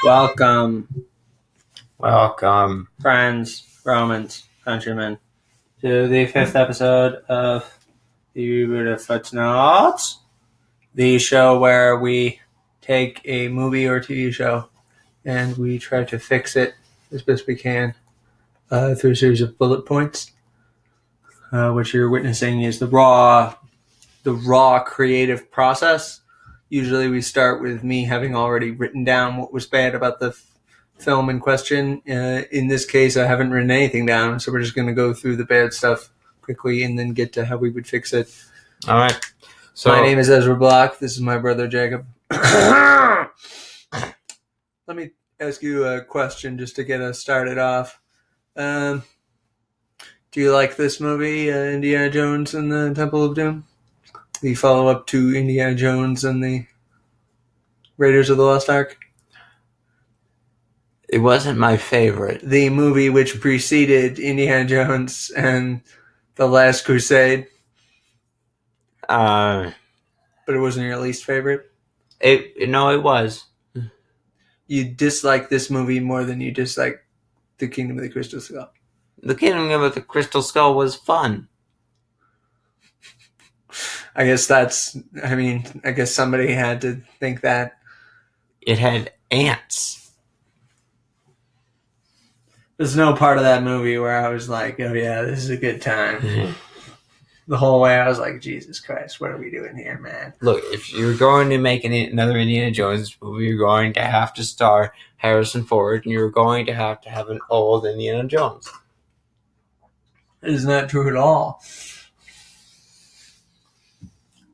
Welcome, Welcome. friends, Romans, countrymen, to the 5th episode of the Reboot of Footnotes, the show where we take a movie or TV show and we try to fix it as best we can through a series of bullet points. What you're witnessing is the raw creative process. Usually we start with me having already written down what was bad about the film in question. In this case, I haven't written anything down, so we're just going to go through the bad stuff quickly and then get to how we would fix it. All right. So my name is Ezra Block. This is my brother Jacob. Let me ask you a question just to get us started off. Do you like this movie, Indiana Jones and the Temple of Doom? The follow-up to Indiana Jones and the Raiders of the Lost Ark? it wasn't my favorite. The movie which preceded Indiana Jones and The Last Crusade, But it wasn't your least favorite? it was. You dislike this movie more than you dislike The Kingdom of the Crystal Skull. The Kingdom of the Crystal Skull was fun. I guess somebody had to think that. It had ants. There's no part of that movie where I was like, oh yeah, this is a good time. The whole way I was like, Jesus Christ, what are we doing here, man? Look, if you're going to make another Indiana Jones movie, you're going to have to star Harrison Ford, and you're going to have an old Indiana Jones. It is not true at all.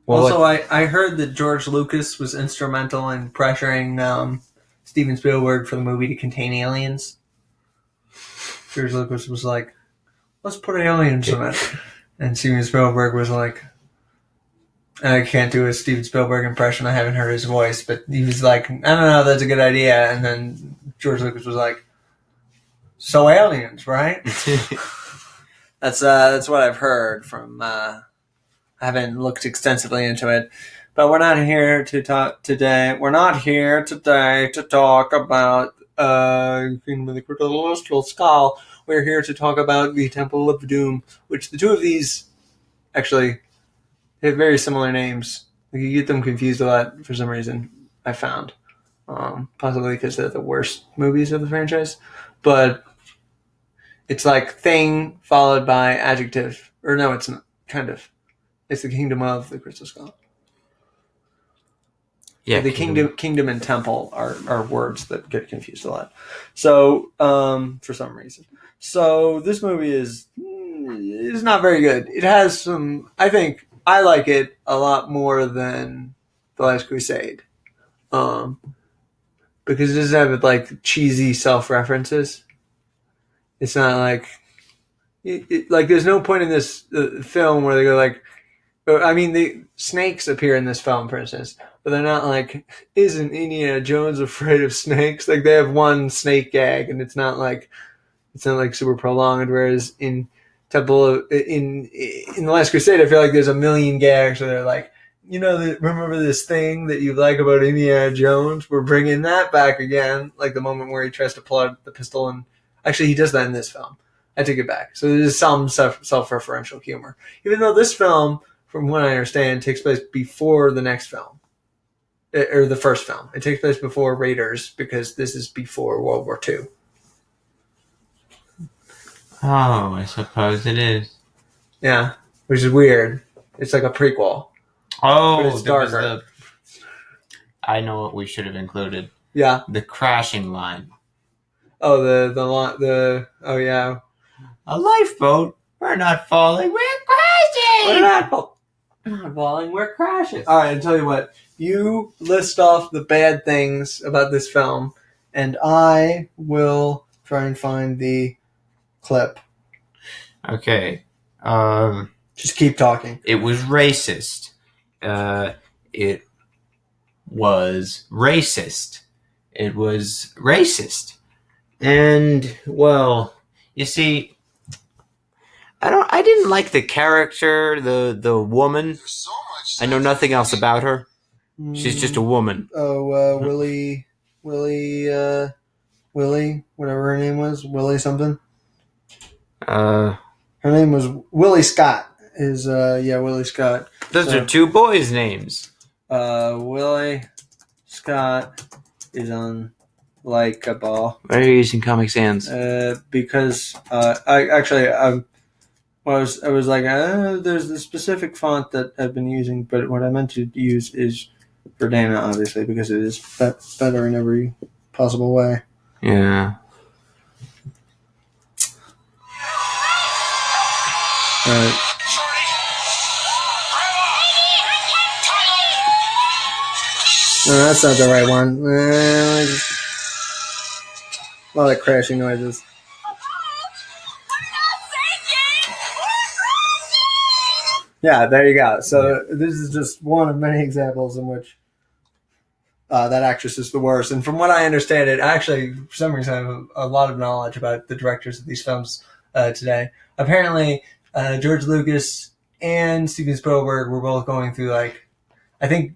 Well, also, I heard that George Lucas was instrumental in pressuring Steven Spielberg for the movie to contain aliens. George Lucas was like, let's put aliens in it. And Steven Spielberg was like, and I can't do a Steven Spielberg impression, I haven't heard his voice, but he was like, I don't know, that's a good idea. And then George Lucas was like, so aliens, right? That's what I've heard from, I haven't looked extensively into it, but we're not here to talk today. We're not here today to talk about Kingdom of the Crystal Skull. We're here to talk about the Temple of Doom, which the two of these actually have very similar names. You get them confused a lot for some reason, I found. Possibly because they're the worst movies of the franchise. But it's like thing followed by adjective. Or no, it's not. Kind of. It's the Kingdom of the Crystal Skull. Yeah, the kingdom and temple are words that get confused a lot. So, for some reason. So, this movie is not very good. It has some, I think, I like it a lot more than The Last Crusade. Because it doesn't have, like, cheesy self-references. It's not like, like, there's no point in this film where they go, like, I mean, the snakes appear in this film, for instance, but they're not like, isn't Indiana Jones afraid of snakes? Like, they have one snake gag, and it's not like super prolonged. Whereas in in The Last Crusade, I feel like there's a million gags where they're like, remember this thing that you like about Indiana Jones? We're bringing that back again. Like the moment where he tries to pull out the pistol, and actually he does that in this film. I take it back. So there's some self-referential humor, even though this film, from what I understand, takes place before the next film. Or the first film. It takes place before Raiders, because this is before World War II. Oh, I suppose it is. Yeah, which is weird. It's like a prequel. Oh, but it's darker. I know what we should have included. Yeah. The crashing line. Oh, oh yeah. A lifeboat? We're not falling, we're crashing! We're not falling, we're crashing. Alright, I'll tell you what. You list off the bad things about this film, and I will try and find the clip. Okay. Just keep talking. It was racist. It was racist. It was racist. And, well, you see, I didn't like the character, the woman. I know nothing else about her. She's just a woman. Oh, Willie Willie, whatever her name was, Willie something. Uh, Her name was Willie Scott. Willie Scott. Those are two boys' names. Willie Scott is unlikable. Why are you using Comic Sans? Because I was like, there's the specific font that I've been using, but what I meant to use is Verdana, obviously, because it is better in every possible way. Yeah. Right. No, that's not the right one. A lot of crashing noises. Yeah, there you go. So this is just one of many examples in which that actress is the worst. And from what I understand it, actually, for some reason, I have a lot of knowledge about the directors of these films today. Apparently, George Lucas and Steven Spielberg were both going through I think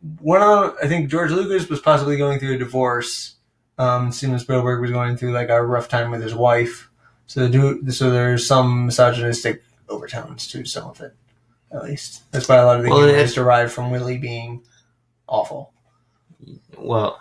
George Lucas was possibly going through a divorce. Steven Spielberg was going through a rough time with his wife. So there's some misogynistic overtones to some of it. At least that's why a lot of the humor is derived from Willie being awful. Well,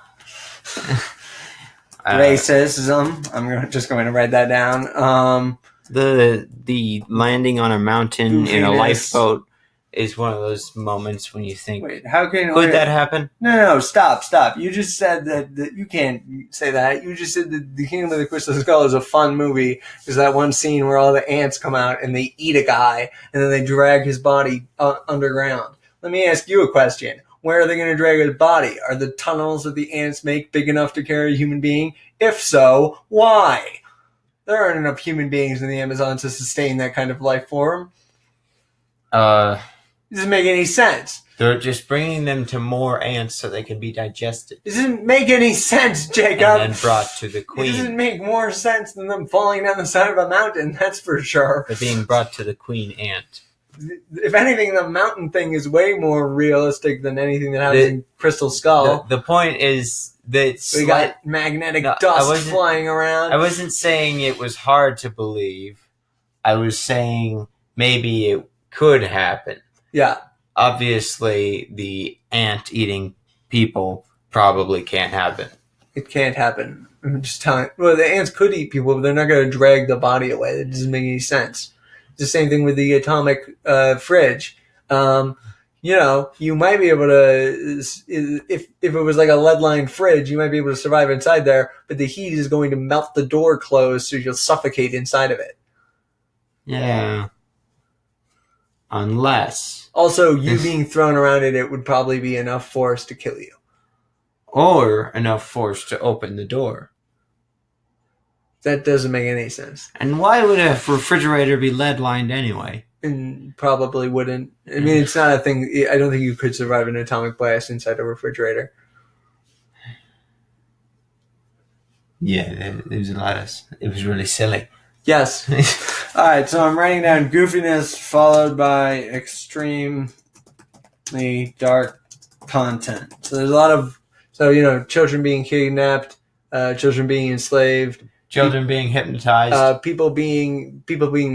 racism. I'm just going to write that down. The landing on a mountain in a lifeboat is one of those moments when you think, wait, could that happen? No, stop. You just said that you can't say that. You just said that The Kingdom of the Crystal Skull is a fun movie. There's that one scene where all the ants come out and they eat a guy and then they drag his body underground. Let me ask you a question. Where are they going to drag his body? Are the tunnels that the ants make big enough to carry a human being? If so, why? There aren't enough human beings in the Amazon to sustain that kind of life form. It doesn't make any sense. They're just bringing them to more ants so they can be digested. It doesn't make any sense, Jacob. And then brought to the queen. It doesn't make more sense than them falling down the side of a mountain, that's for sure. They're being brought to the queen ant. If anything, the mountain thing is way more realistic than anything that happens in Crystal Skull. The point is that we got magnetic dust flying around. I wasn't saying it was hard to believe. I was saying maybe it could happen. Yeah. Obviously, the ant eating people probably can't happen. It can't happen. I'm just telling you. Well, the ants could eat people, but they're not going to drag the body away. That doesn't make any sense. It's the same thing with the atomic fridge. You might be able to, if it was like a lead-lined fridge, you might be able to survive inside there, but the heat is going to melt the door closed, so you'll suffocate inside of it. Yeah. Unless. Also, you being thrown around in it would probably be enough force to kill you. Or enough force to open the door. That doesn't make any sense. And why would a refrigerator be lead-lined anyway? And probably wouldn't. I mean, it's not a thing. I don't think you could survive an atomic blast inside a refrigerator. Yeah, there was a lot of... It was really silly. Yes. All right, so I'm writing down goofiness followed by extremely dark content. So there's a lot of... So, children being kidnapped, children being enslaved, children being hypnotized, people being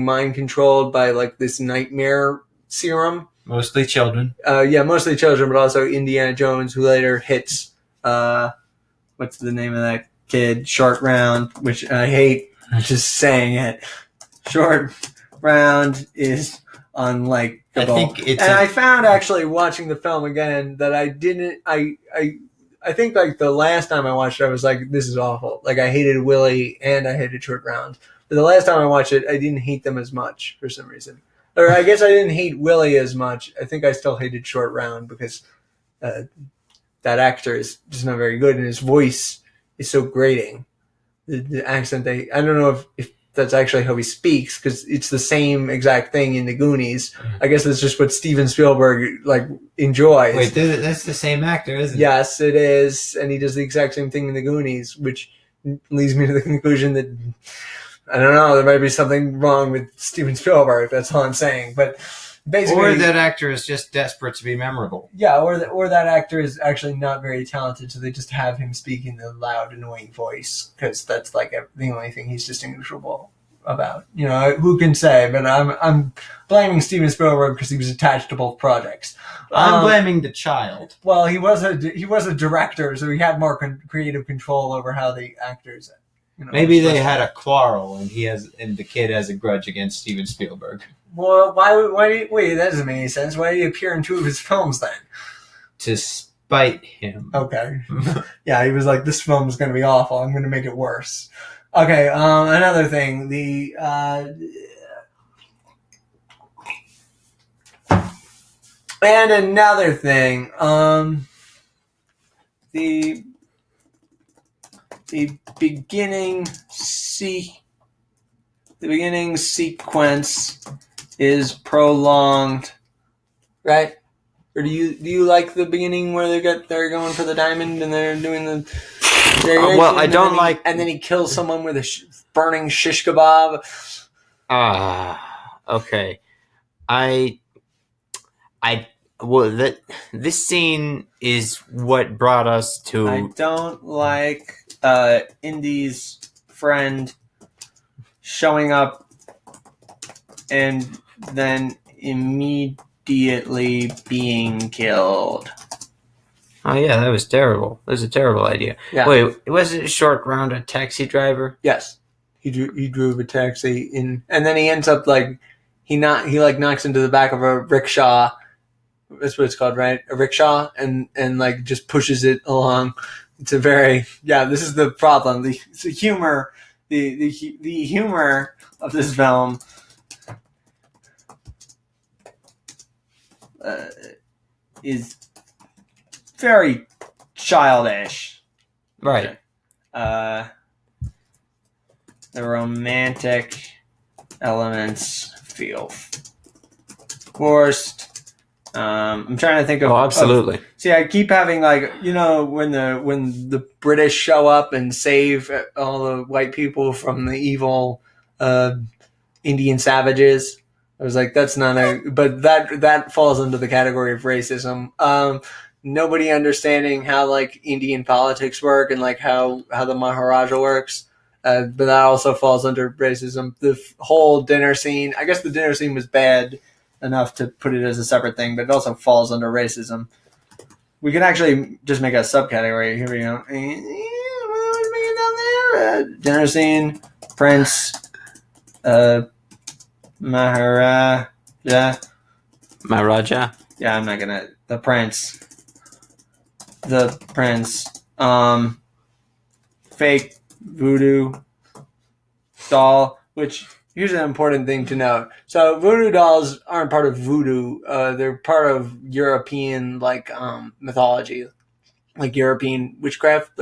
mind controlled by this nightmare serum. Mostly children. Mostly children, but also Indiana Jones, who later hits what's the name of that kid? Short Round, which I hate just saying it. Short Round is unlikable. I think it's. And I found actually watching the film again that I didn't. I think the last time I watched it, I was like, this is awful. I hated Willie and I hated Short Round. But the last time I watched it, I didn't hate them as much for some reason. Or I guess I didn't hate Willie as much. I think I still hated Short Round because that actor is just not very good and his voice is so grating. The accent, I don't know if that's actually how he speaks because it's the same exact thing in the Goonies. I guess that's just what Steven Spielberg enjoys. Wait, that's the same actor, isn't it? Yes, it is, and he does the exact same thing in the Goonies, which leads me to the conclusion that I don't know, there might be something wrong with Steven Spielberg. That's all I'm saying. But basically, or that actor is just desperate to be memorable. Yeah, or that actor is actually not very talented, so they just have him speak in the loud, annoying voice because that's like the only thing he's distinguishable about. Who can say? But I'm blaming Steven Spielberg because he was attached to both projects. I'm blaming the child. Well, he was a director, so he had more creative control over how the actors. Maybe they had a quarrel, and the kid has a grudge against Steven Spielberg. Well, wait, that doesn't make any sense. Why did he appear in 2 of his films then? To spite him. Okay. Yeah, he was like, this film is going to be awful. I'm going to make it worse. Okay, another thing. And another thing. The beginning sequence is prolonged, right? Or do you like the beginning where they're going for the diamond and they're doing the? Well, I don't like. And then he kills someone with a burning shish kebab. Okay. This scene is what brought us to. I don't like Indy's friend showing up and then immediately being killed. Oh yeah, that was terrible. That was a terrible idea. Yeah. Wait, wasn't Short Round a taxi driver? Yes, he drove a taxi in, and then he ends up like he knocks into the back of a rickshaw. That's what it's called, right? A rickshaw, and like just pushes it along. It's a very this is the problem. The humor, the humor of this film is very childish. Right. The romantic elements feel forced. I'm trying to think of. Oh, absolutely. See, I keep having when the British show up and save all the white people from the evil Indian savages. I was like, that's not but that falls under the category of racism. Nobody understanding how Indian politics work and how the Maharaja works. But that also falls under racism. The whole dinner scene, I guess the dinner scene was bad enough to put it as a separate thing, but it also falls under racism. We can actually just make a subcategory. Here we go. Dinner scene, Prince, Maharaja. Maharaja? Yeah, I'm not gonna. The Prince. Fake voodoo doll, which here's an important thing to note. So voodoo dolls aren't part of voodoo. They're part of European mythology, like European witchcraft.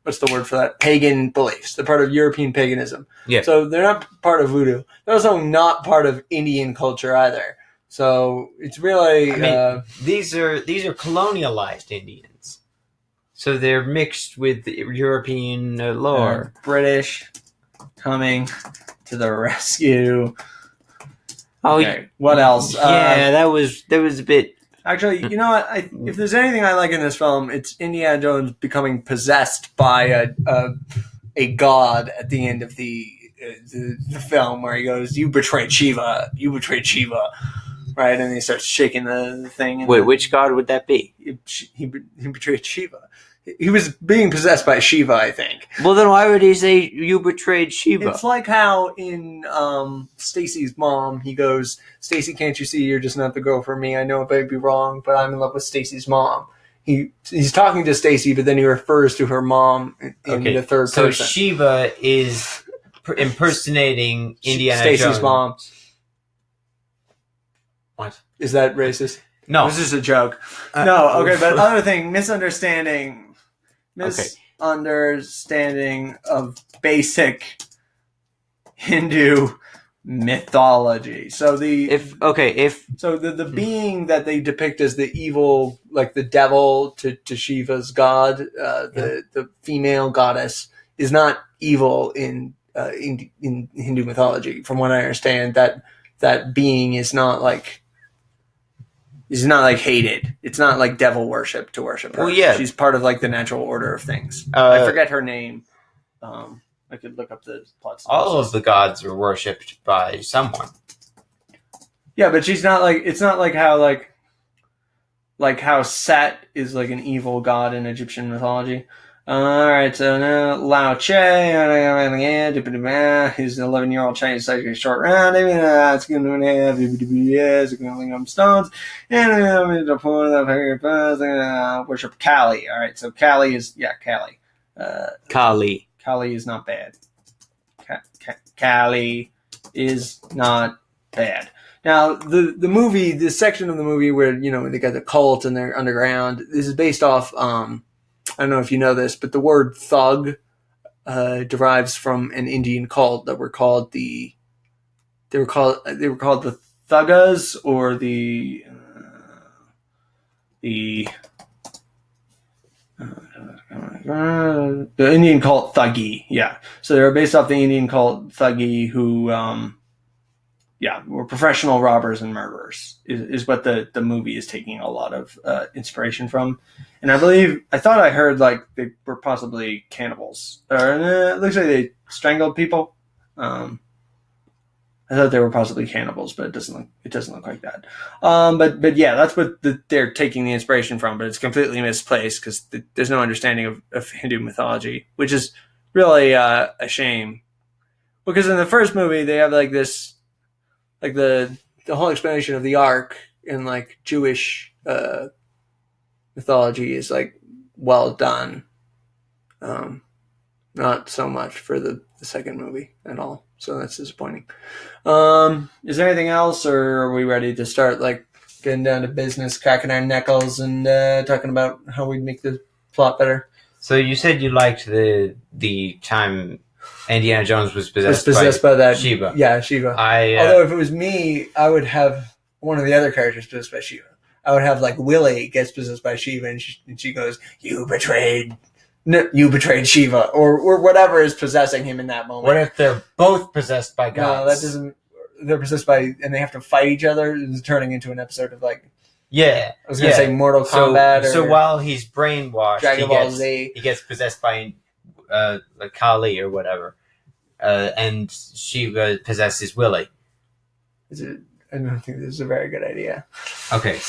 What's the word for that? Pagan beliefs. They're part of European paganism. Yeah. So they're not part of voodoo. They're also not part of Indian culture either. So it's really these are colonialized Indians. So they're mixed with European lore. British coming to the rescue. Oh, okay. What else? Yeah, that was a bit. Actually, you know what? If there's anything I like in this film, it's Indiana Jones becoming possessed by a god at the end of the film, where he goes, "You betrayed Shiva. You betrayed Shiva." Right, and he starts shaking the thing. Wait, which god would that be? He betrayed Shiva. He was being possessed by Shiva, I think. Well, then why would he say you betrayed Shiva? It's like how in Stacy's mom, he goes, "Stacy, can't you see you're just not the girl for me? I know it might be wrong, but I'm in love with Stacy's mom." He's talking to Stacy, but then he refers to her mom in the third person. So Shiva is impersonating Indiana Stacy's Jones. mom. What? Is that racist? No. This is a joke. No, okay, but other thing, misunderstanding of basic Hindu mythology. So the being that they depict as the evil, like the devil to Shiva's god, the female goddess, is not evil in Hindu mythology. From what I understand, that being is not She's not like hated. It's not like devil worship to worship her. Well, yeah. She's part of like the natural order of things. I forget her name. I could look up the plot. All of the gods were worshipped by someone. Yeah, but she's not like, it's not like how Set is like an evil god in Egyptian mythology. Alright, so now Lao Che, he's an 11-year-old Chinese psychic short round. It's going to have stones. And the point of worship Kali. Alright, so Kali is, Kali. Kali. Kali is not bad. Kali is not bad. Now, the section of the movie where, they got the cult and they're underground, this is based off, I don't know if you know this, but the word thug derives from an Indian cult that were called the Thuggas, or the Indian cult Thuggy. Yeah, so they were based off the Indian cult Thuggy, who were professional robbers and murderers, is what the movie is taking a lot of inspiration from. And I thought I heard like they were possibly cannibals. It looks like they strangled people. I thought they were possibly cannibals, but it doesn't look like that. But yeah, that's what they're taking the inspiration from, but it's completely misplaced because there's no understanding of Hindu mythology, which is really a shame. Because in the first movie, they have like this, like the whole explanation of the Ark in like Jewish mythology is like well done. Not so much for the second movie at all. So that's disappointing. Is there anything else, or are we ready to start like getting down to business, cracking our knuckles, and talking about how we'd make the plot better? So you said you liked the time Indiana Jones was possessed by that Shiva. Yeah, Shiva. Although if it was me, I would have one of the other characters possessed by Shiva. I would have like Willie gets possessed by Shiva, and she goes, "You betrayed Shiva," or whatever is possessing him in that moment. What if they're both possessed by gods? No, that doesn't. They're possessed by, and they have to fight each other. It's turning into an episode of like. Yeah, I was gonna say Mortal Kombat. So while he's brainwashed, Dragon Ball Z, he gets possessed by like Kali or whatever, and Shiva possesses Willie. I don't think this is a very good idea. Okay,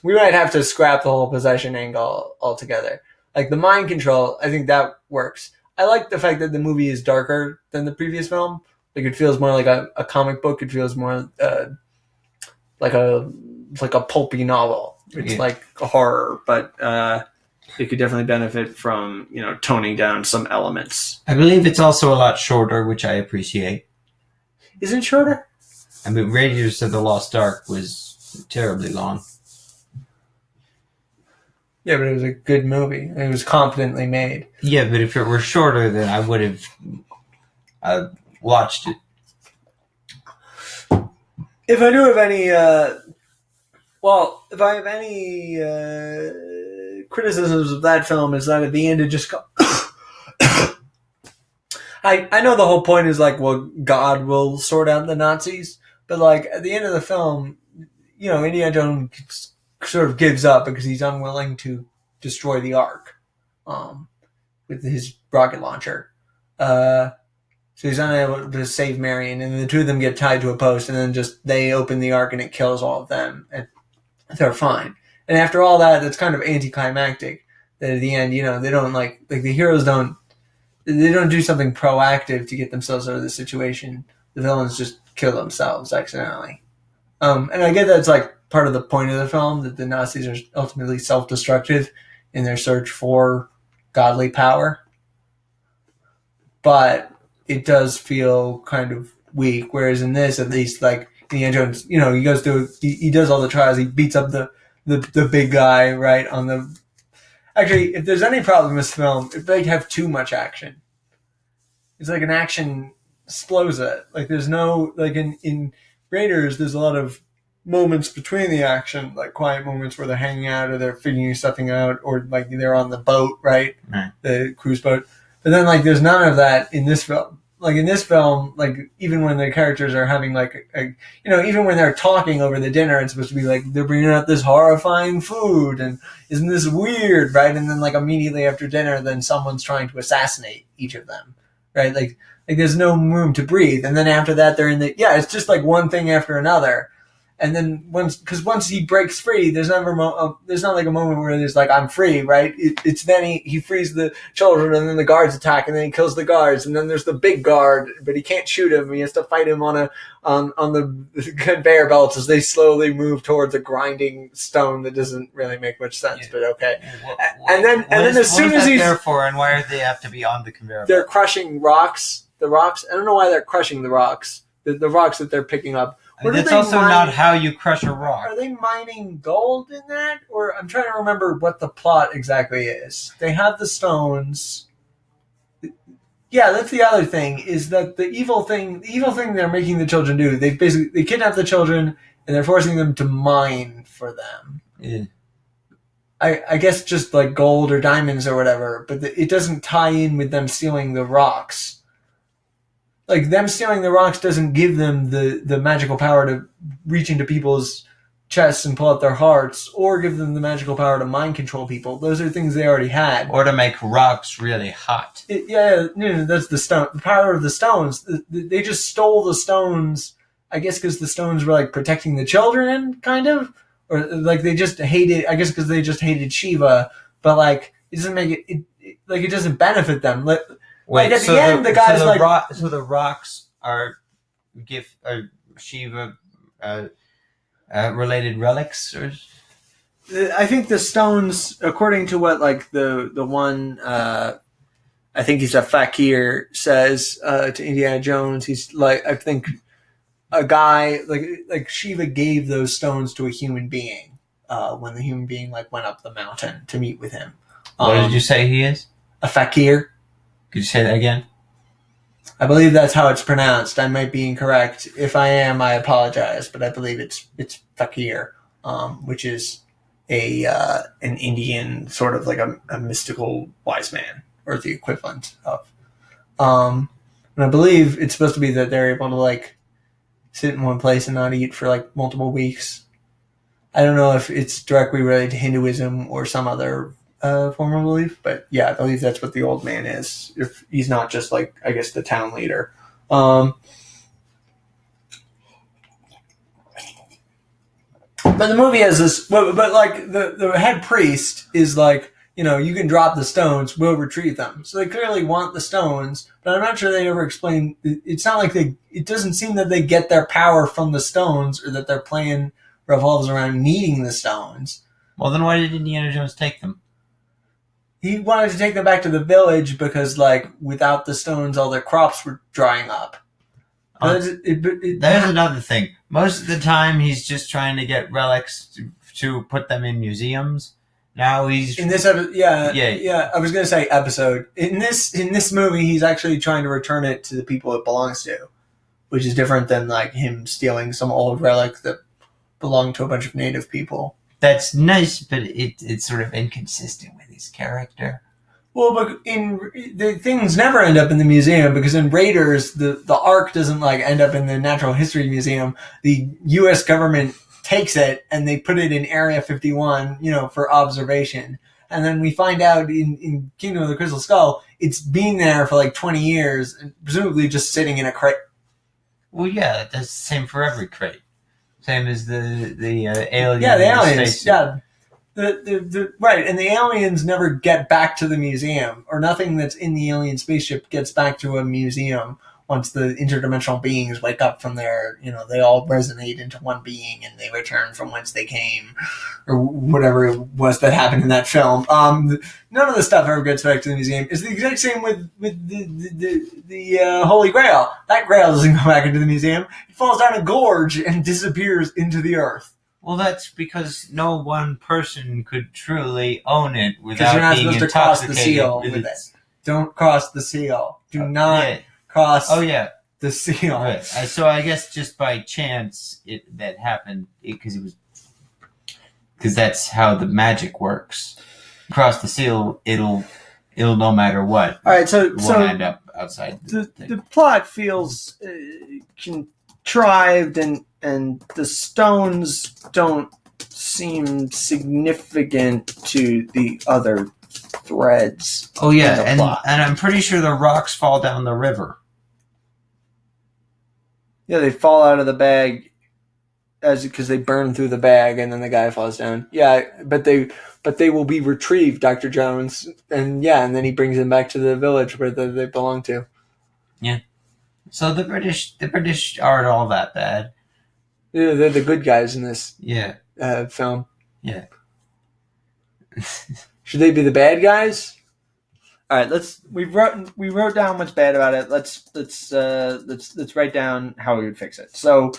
we might have to scrap the whole possession angle altogether. Like the mind control, I think that works. I like the fact that the movie is darker than the previous film. Like it feels more like a comic book. It feels more like a pulpy novel. It's like a horror, but it could definitely benefit from toning down some elements. I believe it's also a lot shorter, which I appreciate. Is it shorter? I mean, Raiders of the Lost Ark was terribly long. Yeah, but it was a good movie. It was competently made. Yeah, but if it were shorter, then I would have watched it. If I do have any, if I have any criticisms of that film, is that at the end it just got. I know the whole point is like, well, God will sort out the Nazis, but like at the end of the film, Indiana Jones sort of gives up because he's unwilling to destroy the Ark with his rocket launcher. So he's unable to save Marion, and the two of them get tied to a post, and then just they open the Ark and it kills all of them, and they're fine. And after all that, that's kind of anticlimactic. That at the end, they don't like the heroes don't do something proactive to get themselves out of the situation. The villains just kill themselves accidentally. And I get that's like part of the point of the film, that the Nazis are ultimately self-destructive in their search for godly power. But it does feel kind of weak. Whereas in this, at least, like Indiana Jones, he goes through, he does all the trials. He beats up the big guy, right? Actually, if there's any problem with this film, if they have too much action, it's like an action explosa. Like there's no, like in Raiders, there's a lot of moments between the action, like quiet moments where they're hanging out or they're figuring something out, or like they're on the boat, right? The cruise boat. But then like there's none of that in this film. like in this film, like even when the characters are having like even when they're talking over the dinner, it's supposed to be like they're bringing out this horrifying food and isn't this weird, right? And then like immediately after dinner, then someone's trying to assassinate each of them, right? Like there's no room to breathe, and then after that they're in the it's just like one thing after another. And then once he breaks free, there's never there's not like a moment where there's like I'm free, right? It's then he frees the children, and then the guards attack, and then he kills the guards, and then there's the big guard, but he can't shoot him. He has to fight him on the conveyor belts as they slowly move towards a grinding stone that doesn't really make much sense, but okay. And then as soon as he's there for, and why do they have to be on the conveyor belt? They're crushing rocks. The rocks. I don't know why they're crushing the rocks. The rocks that they're picking up. That's also not how you crush a rock. Are they mining gold in that? Or I'm trying to remember what the plot exactly is. They have the stones. Yeah, that's the other thing, is that the evil thing they're making the children do, they kidnap the children and they're forcing them to mine for them. Yeah. I guess just like gold or diamonds or whatever, but it doesn't tie in with them stealing the rocks. Like, them stealing the rocks doesn't give them the magical power to reach into people's chests and pull out their hearts, or give them the magical power to mind control people. Those are things they already had. Or to make rocks really hot. That's the power of the stones. They just stole the stones, I guess because the stones were, like, protecting the children, kind of? Or, like, they just hated, I guess because they just hated Shiva, but, like, it doesn't make it doesn't benefit them. Wait, like at the end, the guy's so the rocks are Shiva related relics, or I think the stones, according to what like the one I think he's a fakir says to Indiana Jones, he's like I think a guy like Shiva gave those stones to a human being when the human being like went up the mountain to meet with him. What did you say he is? A fakir. Could you say that again? I believe that's how it's pronounced. I might be incorrect. If I am, I apologize, but I believe it's fakir, which is an Indian sort of like a mystical wise man, or the equivalent of. And I believe it's supposed to be that they're able to like sit in one place and not eat for like multiple weeks. I don't know if it's directly related to Hinduism or some other form of belief, but yeah, I believe that's what the old man is. If he's not just like, I guess, the town leader. But the movie has this, but like the head priest is like, you can drop the stones, we'll retrieve them. So they clearly want the stones, but I'm not sure they ever explain. It's not like it doesn't seem that they get their power from the stones, or that their plan revolves around needing the stones. Well, then why did Indiana Jones take them? He wanted to take them back to the village because, like, without the stones, all their crops were drying up. There's another thing. Most of the time, he's just trying to get relics to put them in museums. Now he's in this episode. Yeah. I was gonna say episode. In this movie, he's actually trying to return it to the people it belongs to, which is different than like him stealing some old relic that belonged to a bunch of native people. That's nice, but it's sort of inconsistent with his character. Well, but the things never end up in the museum, because in Raiders, the Ark doesn't like end up in the Natural History Museum. The U.S. government takes it and they put it in Area 51, for observation. And then we find out in Kingdom of the Crystal Skull, it's been there for like 20 years, and presumably just sitting in a crate. Well, yeah, that's the same for every crate. Same as the alien. Yeah, the aliens. Yeah, right, and the aliens never get back to the museum, or nothing that's in the alien spaceship gets back to a museum. Once the interdimensional beings wake up from their, they all resonate into one being and they return from whence they came, or whatever it was that happened in that film. None of the stuff ever gets back to the museum. It's the exact same with the Holy Grail. That Grail doesn't go back into the museum. It falls down a gorge and disappears into the earth. Well, that's because no one person could truly own it without you're not being supposed to cross the intoxicated seal with with it. Don't cross the seal. Do not. Yeah. Cross the seal. Right. So I guess just by chance that happened, because that's how the magic works. Cross the seal, it'll no matter what. All right, so end up outside. The plot feels contrived, and the stones don't seem significant to the other threads. Oh yeah, in the plot. and I'm pretty sure the rocks fall down the river. Yeah, they fall out of the bag because they burn through the bag, and then the guy falls down. Yeah, but they will be retrieved, Dr. Jones, and then he brings them back to the village where they belong to. Yeah. So the British aren't all that bad. Yeah, they're the good guys in this film. Yeah. Should they be the bad guys? All right, we wrote down what's bad about it. Let's write down how we would fix it. So,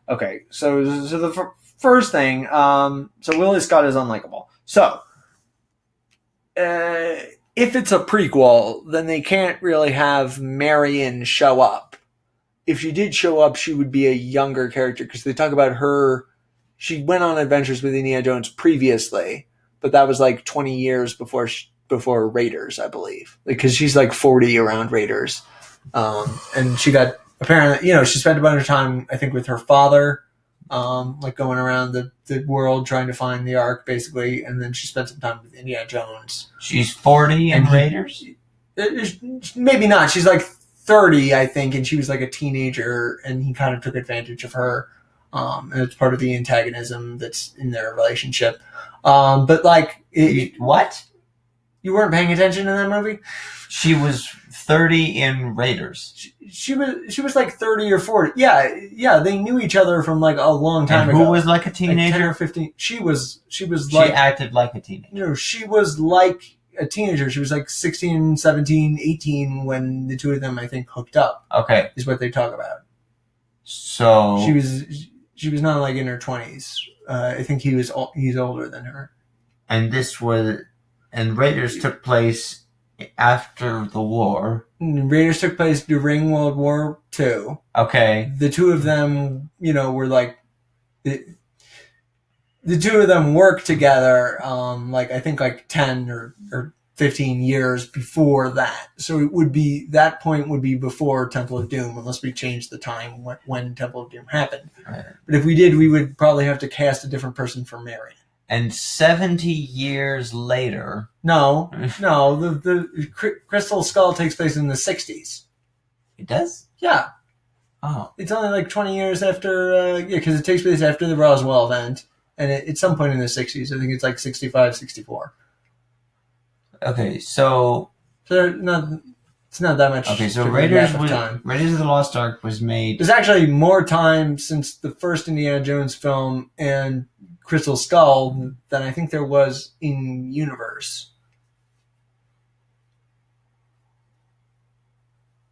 okay, so the first thing, so Willie Scott is unlikable. So, if it's a prequel, then they can't really have Marion show up. If she did show up, she would be a younger character because they talk about her. She went on adventures with Indiana Jones previously, but that was like 20 years before Raiders, I believe, because she's like 40 around Raiders, and she got apparently, she spent a bunch of time, I think, with her father, like going around the world trying to find the Ark, basically, and then she spent some time with Indiana Jones. She's 40 in Raiders? Maybe not. She's like 30, I think, and she was like a teenager, and he kind of took advantage of her, and it's part of the antagonism that's in their relationship. But like, what? You weren't paying attention in that movie? She was 30 in Raiders. She was like 30 or 40. Yeah, they knew each other from like a long time ago. Who was like a teenager? Like 10 or 15. She acted like a teenager. She was like a teenager. She was like 16, 17, 18 when the two of them, I think, hooked up. Okay. Is what they talk about. So she was not like in her 20s. I think he's older than her. And Raiders took place after the war. Raiders took place during World War II. Okay. The two of them, were like the two of them worked together, like I think like 10 or 15 years before that. So it would be, that point would be before Temple of Doom, unless we changed the time when Temple of Doom happened. Right. But if we did, we would probably have to cast a different person for Marion. And 70 years later... No, the Crystal Skull takes place in the 60s. It does? Yeah. Oh. It's only like 20 years after, because it takes place after the Roswell event, and at some point in the 60s. I think it's like 65, 64. Okay, so... It's not that much. Okay, so Raiders of the Lost Ark was made... There's actually more time since the first Indiana Jones film and Crystal Skull than I think there was in universe.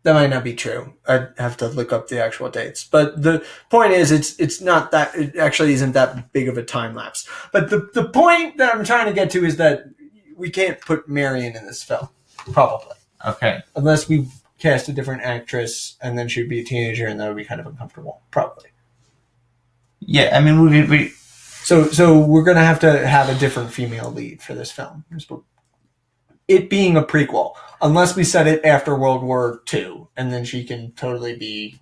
That might not be true. I'd have to look up the actual dates. But the point is, it's not that, it actually isn't that big of a time lapse. But the point that I'm trying to get to is that we can't put Marion in this film, probably. Okay. Unless we cast a different actress, and then she'd be a teenager, and that would be kind of uncomfortable, probably. Yeah, I mean, we So we're going to have a different female lead for this film. It being a prequel, unless we set it after World War II, and then she can totally be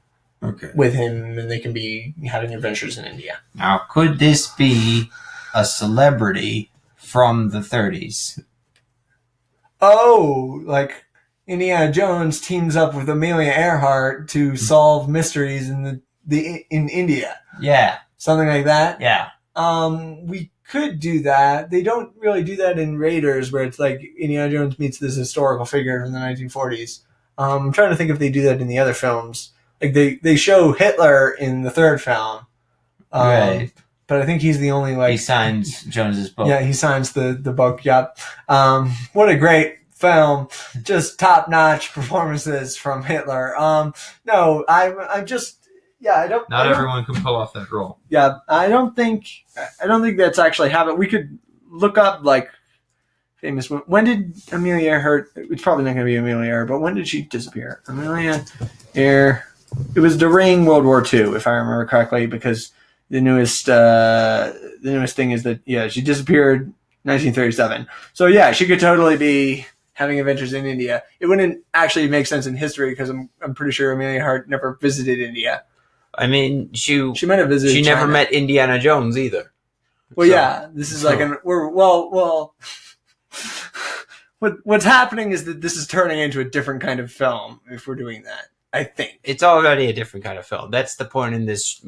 with him, and they can be having adventures in India. Now, could this be a celebrity from the 30s? Oh, like Indiana Jones teams up with Amelia Earhart to solve mysteries in in India. Yeah. Something like that? Yeah. We could do that. They don't really do that in Raiders, where it's like Indiana Jones meets this historical figure from the 1940s. I'm trying to think if they do that in the other films. Like they show Hitler in the third film. Right. But I think he's the only, like... He signs Jones's book. Yeah, he signs the book, yep. What a great film. Just top-notch performances from Hitler. No, I'm just... Yeah, I don't... Not everyone can pull off that role. Yeah, I don't think that's actually happened. We could look up, like, famous... When did Amelia Earhart... It's probably not going to be Amelia Earhart, but when did she disappear? Amelia Earhart... It was during World War II, if I remember correctly, because... The newest thing is that she disappeared 1937. So yeah, she could totally be having adventures in India. It wouldn't actually make sense in history because I'm pretty sure Amelia Earhart never visited India. I mean, she might have visited. She China. never met Indiana Jones either. Well, yeah, this is like what's happening is that this is turning into a different kind of film if we're doing that. I think it's already a different kind of film. That's the point in this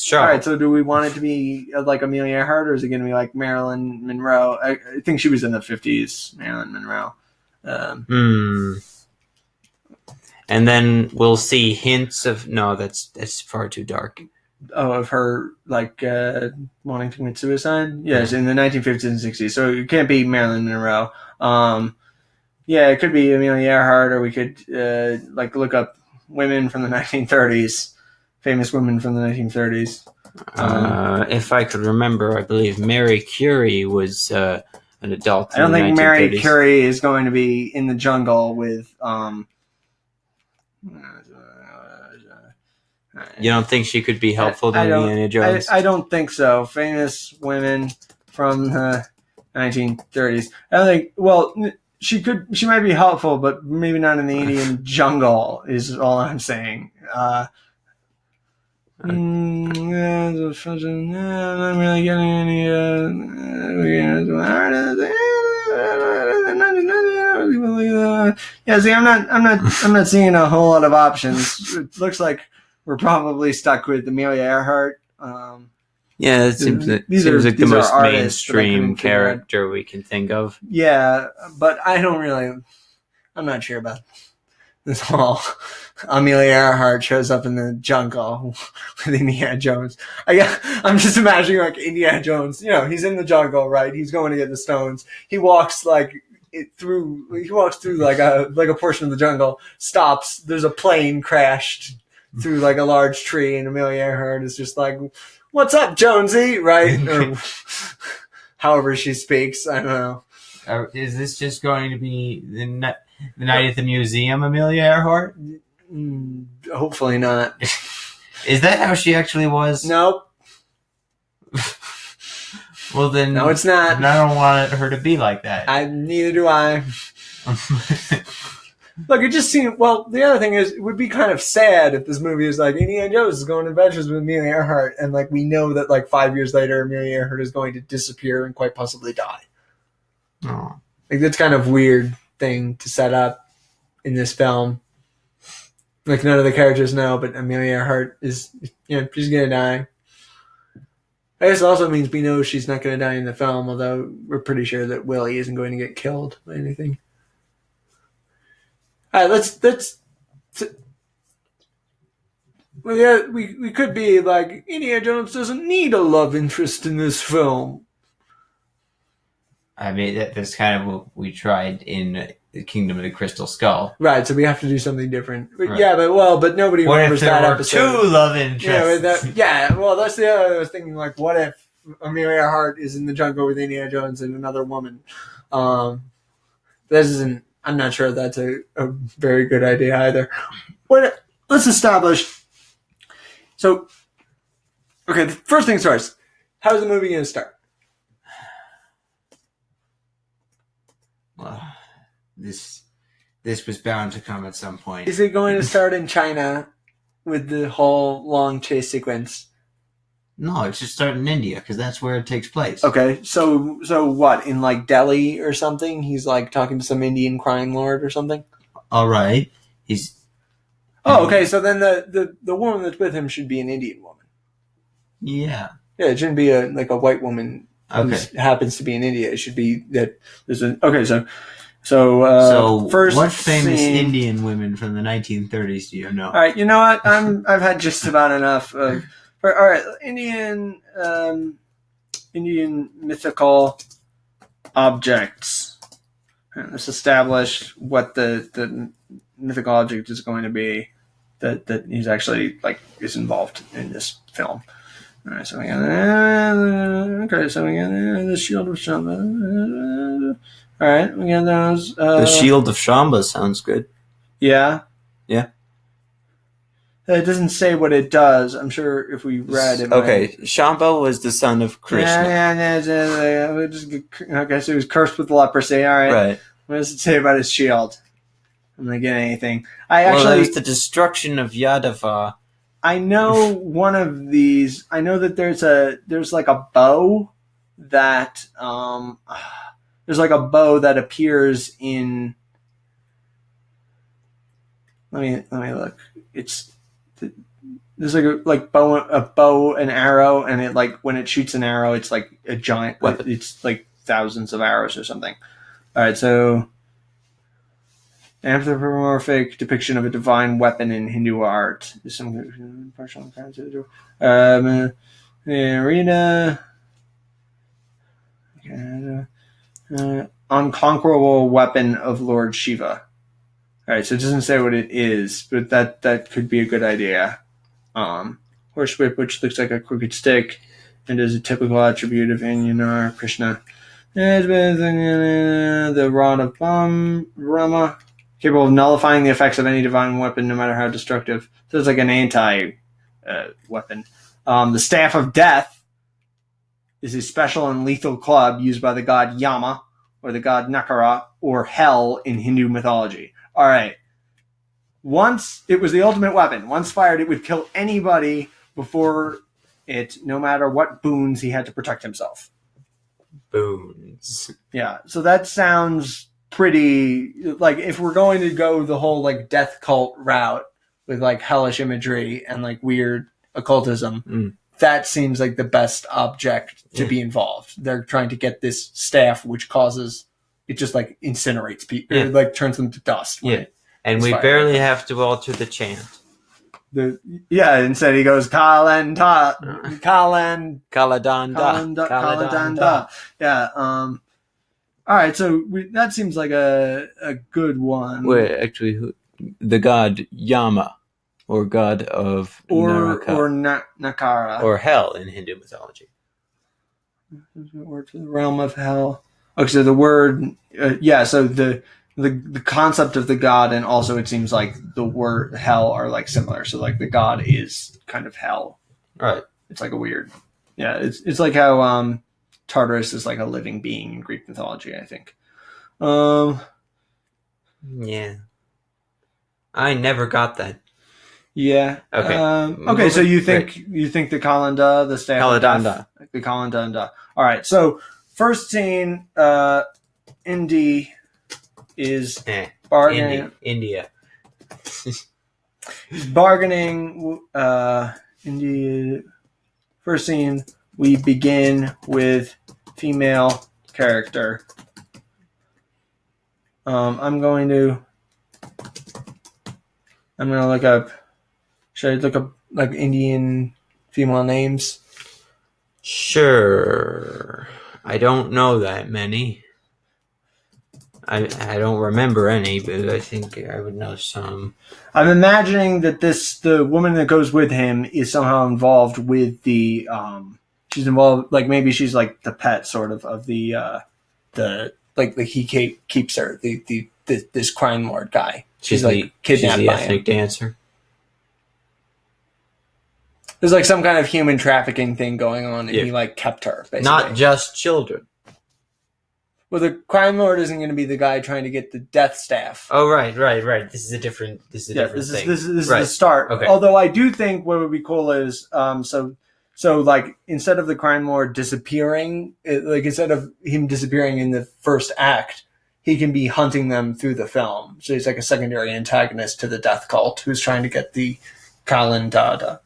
show. All right, so do we want it to be like Amelia Earhart, or is it going to be like Marilyn Monroe? I think she was in the 50s, Marilyn Monroe. And then we'll see hints of that's far too dark. Oh, of her like wanting to commit suicide? Yes, in the 1950s and 60s. So it can't be Marilyn Monroe. Yeah, it could be Amelia Earhart, or we could like look up women from the 1930s, famous women from the 1930s. If I could remember, I believe Mary Curie was an adult. I don't think Mary Curie is going to be in the jungle with. You don't think she could be helpful to Indiana Jones? I don't think so. Famous women from the 1930s. I don't think. Well, she might be helpful, but maybe not in the Indian jungle. Is all I'm saying. I'm not really getting any. Yeah, see, I'm not seeing a whole lot of options. It looks like we're probably stuck with Amelia Earhart. Yeah, it seems like the most mainstream character we can think of. Yeah, but I'm not sure about this whole Amelia Earhart shows up in the jungle with Indiana Jones. I'm just imagining like Indiana Jones, he's in the jungle, right? He's going to get the stones. He walks through like a portion of the jungle, stops, there's a plane crashed through like a large tree, and Amelia Earhart is just like, "What's up, Jonesy?" Right? Or however she speaks. I don't know. Is this just going to be the night at the museum, Amelia Earhart? Hopefully not. Is that how she actually was? Nope. Well, then no, it's not. And I don't want her to be like that. Neither do I. Look, it just seemed. Well, the other thing is, it would be kind of sad if this movie is like Indiana Jones is going on adventures with Amelia Earhart, and like we know that like 5 years later, Amelia Earhart is going to disappear and quite possibly die. Oh. Like that's kind of weird thing to set up in this film. Like none of the characters know, but Amelia Earhart is, she's gonna die. I guess it also means we know she's not gonna die in the film, although we're pretty sure that Willie isn't going to get killed by anything. All right, let's. Well, yeah, we could be like Indiana Jones doesn't need a love interest in this film. I mean, that's kind of what we tried in the Kingdom of the Crystal Skull. Right, so we have to do something different. Right. Yeah, but nobody remembers that episode. What if there were 2 love interests? That's the other I was thinking, like, what if Amelia Earhart is in the jungle with Indiana Jones and another woman? I'm not sure that's a very good idea either. Let's establish. So, okay, the first things first. How's the movie going to start? Well, this was bound to come at some point. Is it going to start in China with the whole long chase sequence? No, it should start in India because that's where it takes place. Okay, so what, in like Delhi or something? He's like talking to some Indian crime lord or something? All right. Oh, okay, so then the woman that's with him should be an Indian woman. Yeah. Yeah, it shouldn't be a white woman who happens to be in India. It should be that there's so first what famous scene, Indian women from the 1930s do you know? All right, you know what? I've had just about enough of. All right, Indian mythical objects. Let's establish what the mythical object is going to be that he's actually is involved in this film. All right, so we got the Shield of Shamba. All right, we got those. The Shield of Shamba sounds good. Yeah. Yeah. It doesn't say what it does. I'm sure if we read it. Okay, Shamba was the son of Krishna. Yeah. Okay, so he was cursed with leprosy. All right. Right. What does it say about his shield? I'm not getting anything. Well, there's the destruction of Yadava. I know one of these. I know that there's like a bow that there's like a bow that appears in. Let me look. There's like a bow and arrow, and it like when it shoots an arrow, it's like a giant weapon. It's like thousands of arrows or something. All right, so anthropomorphic depiction of a divine weapon in Hindu art. There's some partial arena. Unconquerable weapon of Lord Shiva. All right, so it doesn't say what it is, but that could be a good idea. Horsewhip, which looks like a crooked stick, and is a typical attribute of Anyanar Krishna. The rod of Brahma, capable of nullifying the effects of any divine weapon, no matter how destructive. So it's like an anti-weapon. The Staff of Death is a special and lethal club used by the god Yama, or the god Nakara, or Hell in Hindu mythology. All right. Once it was the ultimate weapon. Once fired, it would kill anybody before it, no matter what boons he had to protect himself. Boons. Yeah. So that sounds pretty, like, if we're going to go the whole like death cult route with like hellish imagery and like weird occultism, that seems like the best object to be involved. They're trying to get this staff, which causes it just like incinerates people, it like turns them to dust. And we barely have to alter the chant. Instead he goes Kaladanda. Yeah. All right, so that seems like a good one. Wait, actually, the god Yama, or god of Nakara, or hell in Hindu mythology. Or to the realm of hell. Okay, so the word, so the concept of the god, and also it seems like the word hell are like similar. So like the god is kind of hell. Right. It's like a weird, it's like how Tartarus is like a living being in Greek mythology, I think. Yeah. I never got that. Yeah. Okay. Okay. So you think the Kalanda, the staff, Kaladanda, the Kalandanda. All right. So first scene, Indy is bargaining. India. He's bargaining. Indy. First scene, we begin with female character. I'm going to look up. Should I look up like Indian female names? Sure. I don't know that many. I don't remember any, but I think I would know some. I'm imagining that the woman that goes with him is somehow involved with the she's involved, like maybe she's like the pet sort of the he keeps her, this crime lord guy. She's like kidnapped she's the by ethnic him. dancer. There's like some kind of human trafficking thing going on, and he like kept her, basically. Not just children. Well, the crime lord isn't going to be the guy trying to get the death staff. Oh, right. This is a different thing. This is the start. Okay. Although I do think what would be cool is so like instead of the crime lord disappearing, instead of him disappearing in the first act, he can be hunting them through the film. So he's like a secondary antagonist to the death cult who's trying to get the Kalandanda.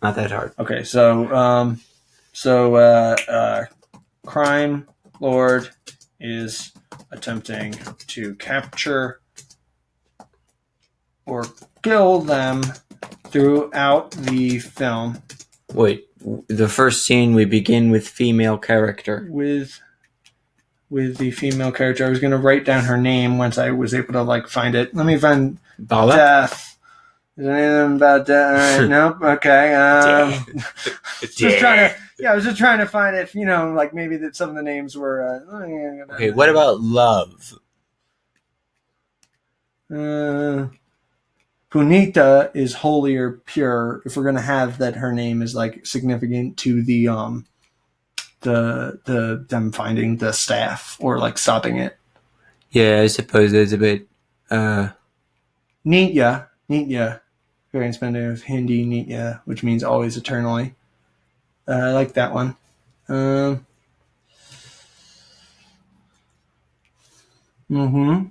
Not that hard. Okay, crime lord is attempting to capture or kill them throughout the film. Wait, the first scene we begin with female character. With the female character. I was going to write down her name once I was able to like find it. Let me find Bala? Death. Is there anything about that? All right, nope. Okay. I was just trying to find it. Like maybe that some of the names were. Okay, what about love? Punita is holy or pure. If we're gonna have that, her name is like significant to the them finding the staff or like stopping it. Yeah, I suppose there's a bit. Nitya, very expensive of Hindi Nitya, which means always eternally. I like that one. All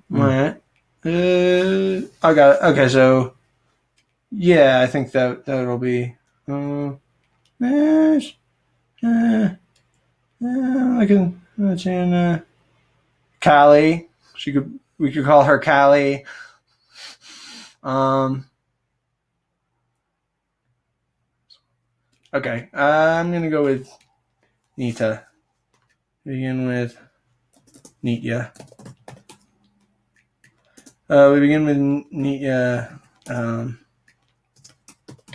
right. I got it. Okay, so yeah, I think that'll be. I can imagine Callie. We could call her Callie. Okay, I'm gonna go with Nita. Begin with Nitya. We begin with Nitya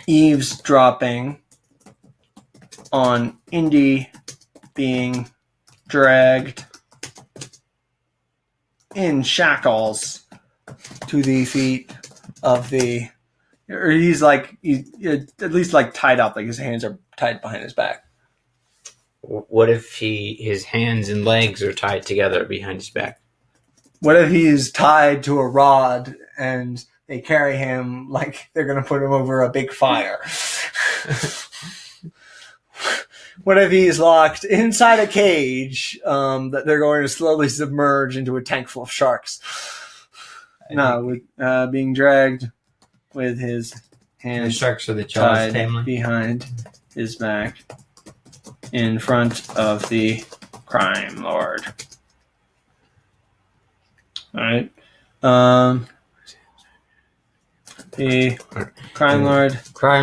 eavesdropping on Indy being dragged in shackles to the feet of the, or he's like at least like tied up, like his hands are tied behind his back. What if his hands and legs are tied together behind his back? What if he's tied to a rod and they carry him like they're going to put him over a big fire? What if he's locked inside a cage that they're going to slowly submerge into a tank full of sharks? Being dragged with his hands The sharks are the tied Jaws family. behind his back in front of the crime lord. All right. The crime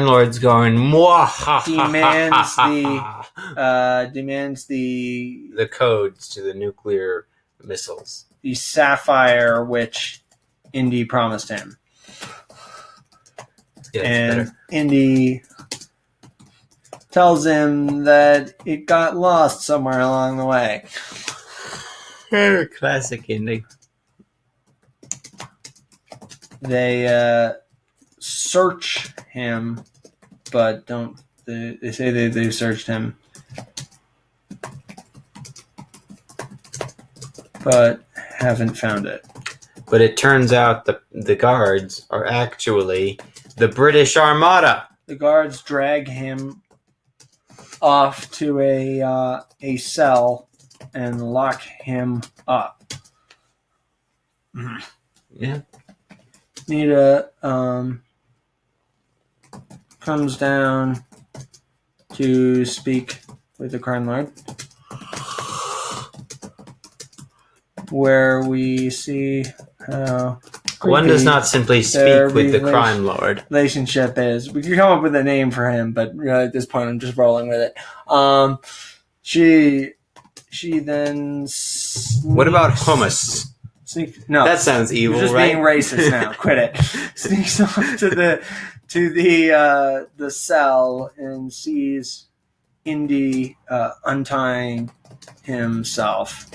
lord going demands the codes to the nuclear missiles. the sapphire which Indy promised him. Yeah, And Indy tells him that it got lost somewhere along the way. Classic Indy. They search him, but don't. They say they've searched him, but haven't found it. But it turns out the guards are actually the British Armada. The guards drag him off to a cell and lock him up. Yeah. Nita comes down to speak with the crime lord, where we see how One does not simply their speak with the crime lord. relationship is. We could come up with a name for him, but really at this point I'm just rolling with it. She then What about hummus? No, That sounds evil, you're just right? being racist now. Quit it. Sneaks off to the cell and sees Indy untying himself.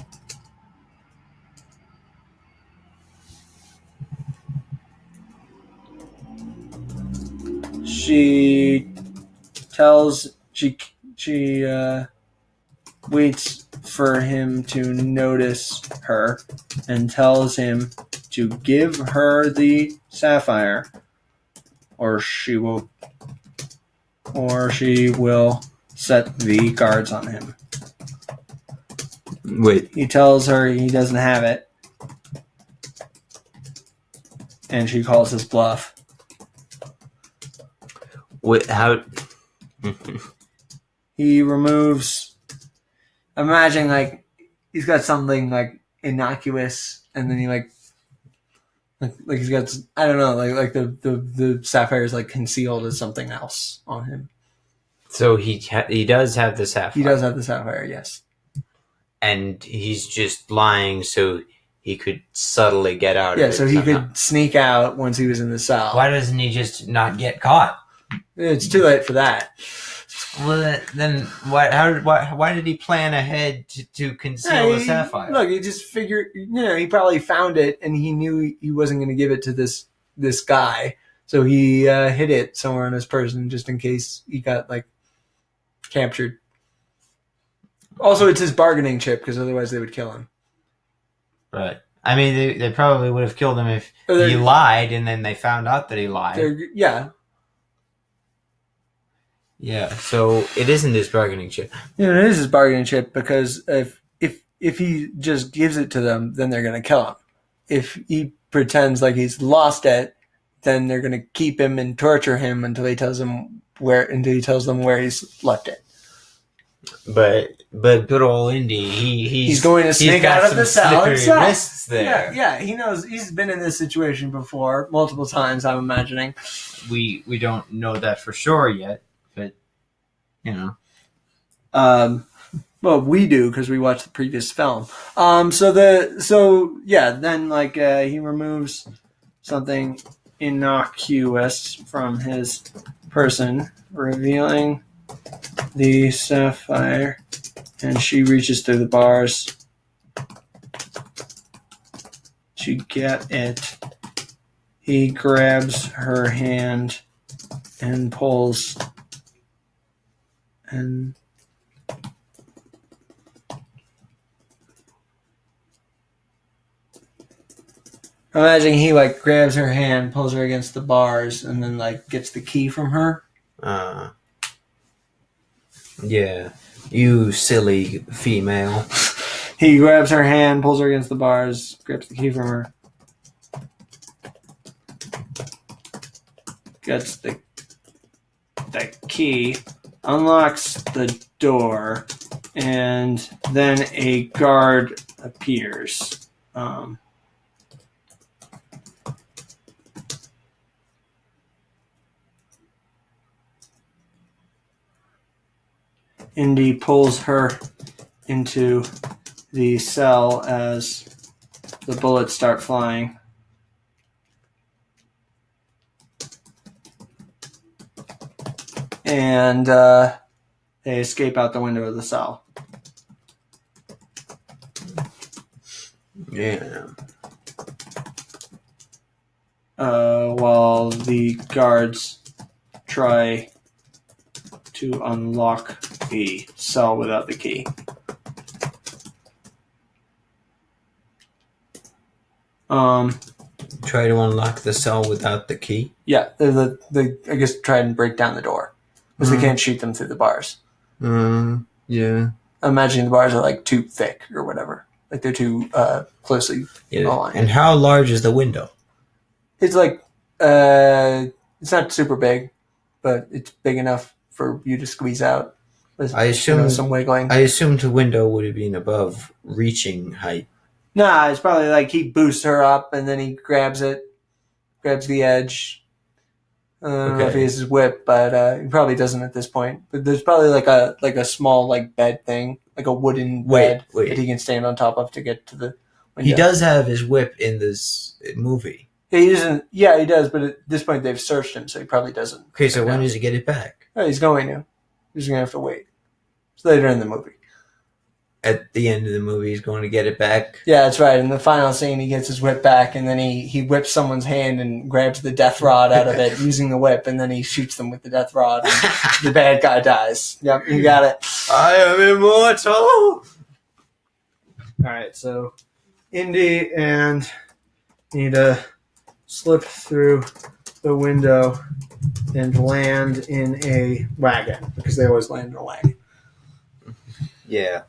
She waits for him to notice her and tells him to give her the sapphire, or she will set the guards on him. Wait. He tells her he doesn't have it, and she calls his bluff. Wait, how? He removes. Imagine like he's got something like innocuous, and then he like he's got, I don't know, like the sapphire is like concealed as something else on him. So he does have the sapphire. He does have the sapphire, yes. And he's just lying so he could subtly get out of it. Yeah, so he somehow. could sneak out once he was in the cell. Why doesn't he just not get caught? It's too late for that. Well, then why did he plan ahead to conceal the sapphire? Look, he just figured, he probably found it and he knew he wasn't going to give it to this guy. So he hid it somewhere on his person just in case he got like captured. Also, it's his bargaining chip because otherwise they would kill him. Right. I mean, they probably would have killed him if he lied, and then they found out that he lied. Yeah. Yeah. So it isn't his bargaining chip. Yeah, it is his bargaining chip because if he just gives it to them, then they're gonna kill him. If he pretends like he's lost it, then they're gonna keep him and torture him until he tells them where he's left it. But good old Indy, he's going to sneak out of the cell himself. Risks there. Yeah, he knows he's been in this situation before multiple times. I'm imagining. We don't know that for sure yet, but you know. Well, we do because we watched the previous film. Then like he removes something innocuous from his person, revealing the sapphire, and she reaches through the bars to get it. He grabs her hand and pulls, and imagine he like grabs her hand, pulls her against the bars, and then like gets the key from her. Yeah, you silly female. He grabs her hand, pulls her against the bars, grabs the key from her. Gets the key, unlocks the door, and then a guard appears. Indy pulls her into the cell as the bullets start flying. And they escape out the window of the cell. Yeah. While the guards try to unlock the cell without the key. Try to unlock the cell without the key? Yeah, they I guess try and break down the door. Because they can't shoot them through the bars. Yeah. I'm imagining the bars are like too thick or whatever. Like they're too closely aligned. And how large is the window? It's like, it's not super big, but it's big enough for you to squeeze out. With, I assume some wiggling. I assumed the window would have been above reaching height. Nah, it's probably like he boosts her up and then he grabs the edge. I don't know if he has his whip, but he probably doesn't at this point. But there's probably like a small like bed thing, like a wooden bed that he can stand on top of to get to the window. He does have his whip in this movie. He doesn't. Yeah, he does. But at this point, they've searched him, so he probably doesn't. Okay, so when does he get it back? Oh, he's going to. He's going to have to wait. It's later in the movie. At the end of the movie, he's going to get it back. Yeah, that's right. In the final scene, he gets his whip back, and then he whips someone's hand and grabs the death rod out of it using the whip, and then he shoots them with the death rod, and the bad guy dies. Yep, you got it. I am immortal! All right, so Indy and Nita slip through the window and land in a wagon, because they always land in a wagon. Yeah.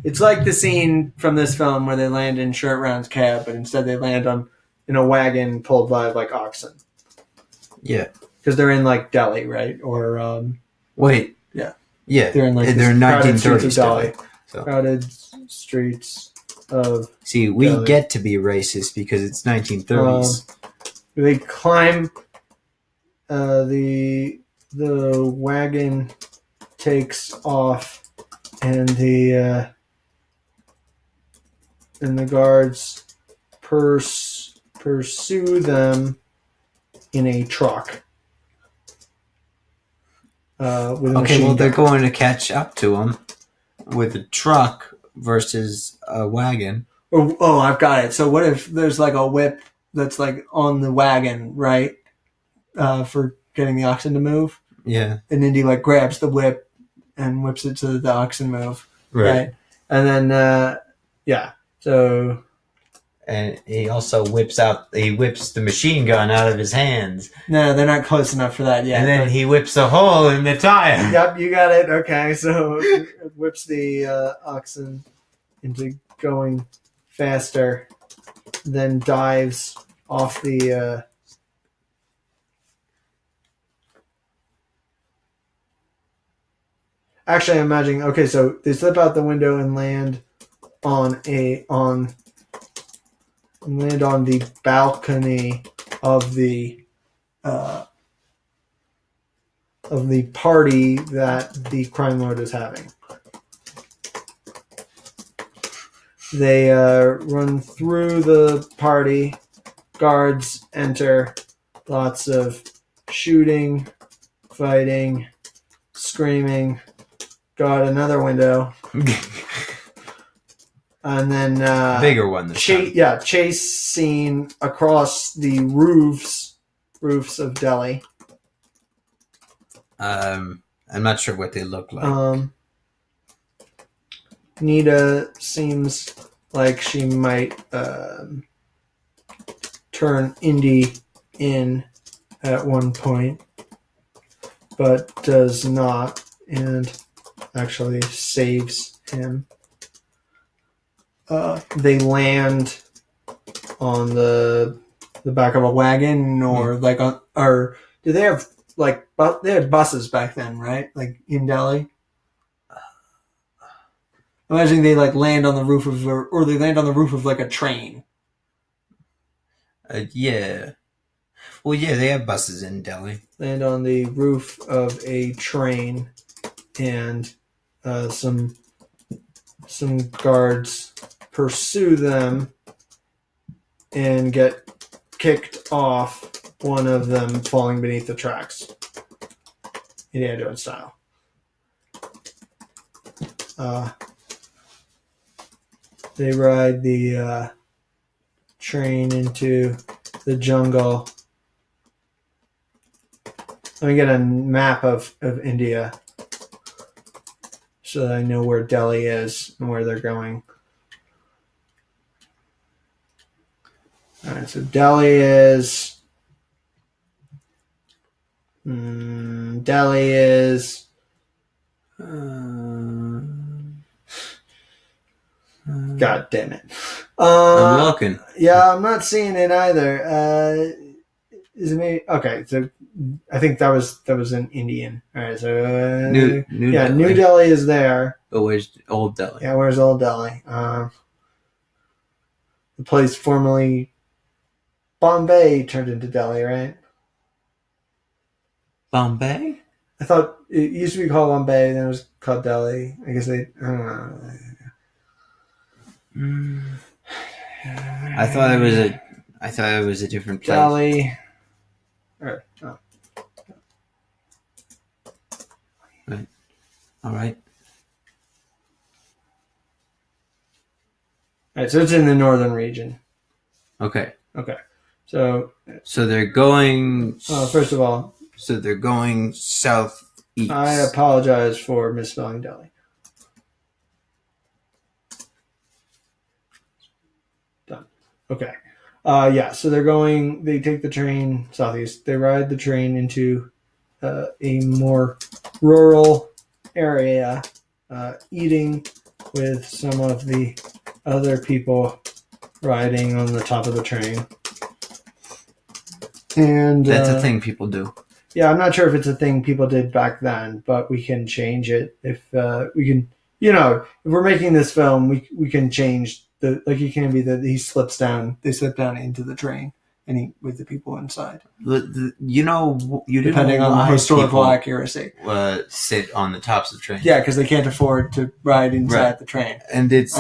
It's like the scene from this film where they land in Shirt Round's cab, but instead they land in a wagon pulled by like oxen. Yeah. Because they're in like Delhi, right? Or wait. Yeah. Yeah. They're in like they're 1930s Delhi. So. Crowded streets of See, we Delhi. get to be racist because it's 1930s. They climb the wagon takes off and the guards pursue them in a truck. They're going to catch up to him with a truck versus a wagon. Oh, I've got it. So what if there's like a whip that's like on the wagon, right? for getting the oxen to move. Yeah. And Indy like grabs the whip and whips it so that the oxen move. Right. And then so And he also whips the machine gun out of his hands. no, they're not close enough for that yet. And then he whips a hole in the tire. Yep, you got it. Okay, so it whips the oxen into going faster, then dives off the. Actually, I'm imagining. Okay, so they slip out the window and land on the balcony of the party that the crime lord is having. They run through the party. Guards enter. Lots of shooting, fighting, screaming. Go out another window. And then bigger one this time. Chase scene across the roofs of Delhi. I'm not sure what they look like. Nita seems like she might turn Indy in at one point, but does not, and actually saves him. They land on the back of a wagon, or like on, or do they have like they had buses back then, right? Like in Delhi. Imagine they like land on the roof of, or they land on the roof of like a train. Yeah. Well, yeah, they have buses in Delhi. Land on the roof of a train, and some guards pursue them and get kicked off. One of them falling beneath the tracks, Indiana Jones style. They ride the train into the jungle. Let me get a map of India so that I know where Delhi is and where they're going. All right, so Delhi is God damn it. I'm looking. Yeah, I'm not seeing it either. Is it me? Okay, so I think that was an Indian. All right, so New Delhi. New Delhi is there. But where's Old Delhi? Yeah, where's Old Delhi? The place formerly Bombay turned into Delhi, right? Bombay? I thought it used to be called Bombay, then it was called Delhi. I guess I don't know. I thought it was a different place. Delhi. Right. All right. All right, so it's in the northern region. Okay. So they're going. First of all, so they're going southeast. I apologize for misspelling Delhi. Done. Okay. So they take the train southeast. They ride the train into a more rural area, eating with some of the other people riding on the top of the train. And that's a thing people do. Yeah, I'm not sure if it's a thing people did back then, but we can change it if we can. If we're making this film, we can change it can be that they slip down into the train and eat with the people inside. Depending on the historical accuracy, sit on the tops of trains. Yeah, because they can't afford to ride inside the train, and it's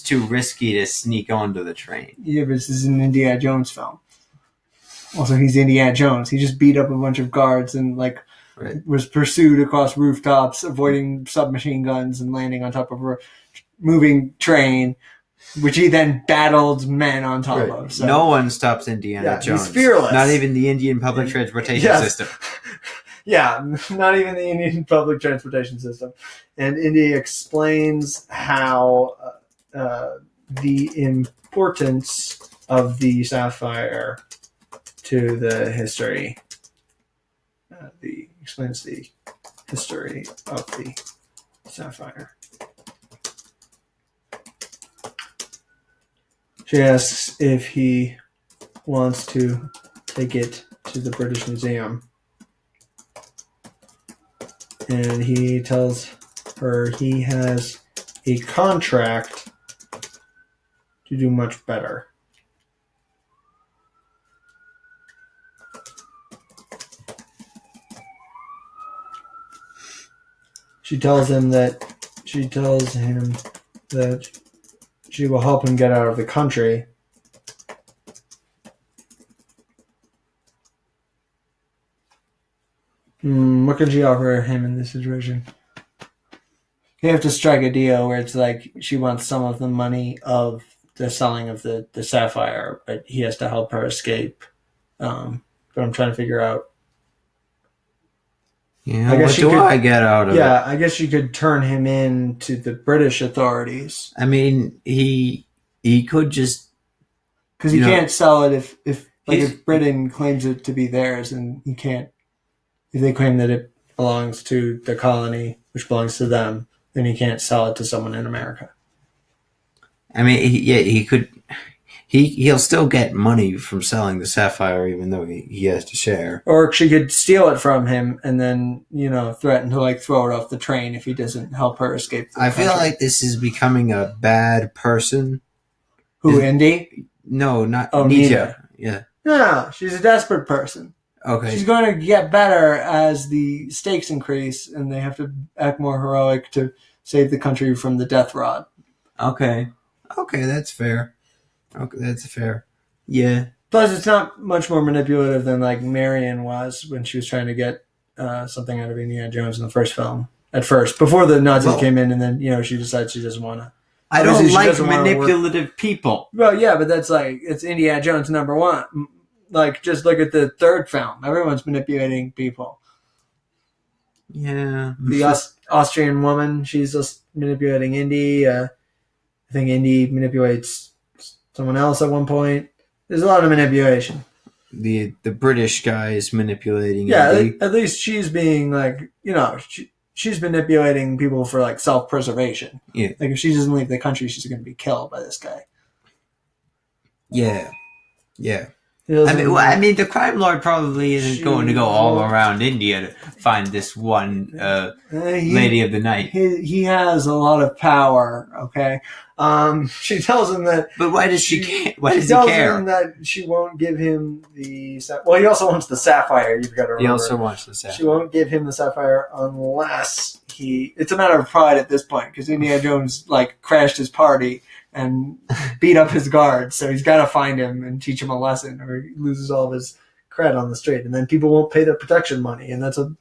too risky to sneak onto the train. Yeah, but this is an Indiana Jones film. Also, he's Indiana Jones. He just beat up a bunch of guards and was pursued across rooftops, avoiding submachine guns and landing on top of a moving train. which he then battled men on top Right. of. So. No one stops Indiana Yeah, Jones. he's fearless. Not even the Indian public transportation Yes. system. Yeah, not even the Indian public transportation system. And Indy explains how the importance of the sapphire to the history. Explains the history of the sapphire. She asks if he wants to take it to the British Museum. And he tells her he has a contract to do much better. She tells him that she will help him get out of the country. What can she offer him in this situation? You have to strike a deal where it's like she wants some of the money of the selling of the sapphire, but he has to help her escape. But I'm trying to figure out. Yeah, I get out of it? Yeah, I guess she could turn him in to the British authorities. I mean, he could just... Because he can't sell it if Britain claims it to be theirs, and he can't... If they claim that it belongs to the colony, which belongs to them, then he can't sell it to someone in America. I mean, he could... He'll still get money from selling the sapphire, even though he has to share. Or she could steal it from him and then, threaten to throw it off the train if he doesn't help her escape. I feel like this is becoming a bad person. Who, Indy? No, not Nita. Yeah. No, she's a desperate person. Okay. She's going to get better as the stakes increase and they have to act more heroic to save the country from the death rod. Okay, that's fair. Okay, that's fair. Yeah. Plus, it's not much more manipulative than Marion was when she was trying to get something out of Indiana Jones in the first film. At first, before the Nazis came in, and then she decides she doesn't want to. I don't like manipulative people. Well, yeah, but that's it's Indiana Jones #1. Just look at the third film. Everyone's manipulating people. Yeah. The Austrian woman, she's just manipulating Indy. I think Indy manipulates someone else at one point. There's a lot of manipulation. The British guy is manipulating. Yeah, Indy. at least she's being she's manipulating people for self-preservation. Yeah. If she doesn't leave the country, she's going to be killed by this guy. Yeah. Yeah. I mean, the crime lord probably isn't going to go all around India to find this one lady of the night. He has a lot of power. Okay, she tells him that. But why does she care? Why does he tells care? him that she won't give him the. Well, he also wants the sapphire. You've got to remember. He also wants the sapphire. She won't give him the sapphire unless he. It's a matter of pride at this point because Indiana Jones crashed his party and beat up his guards, so he's got to find him and teach him a lesson, or he loses all of his cred on the street, and then people won't pay their protection money, and that's a.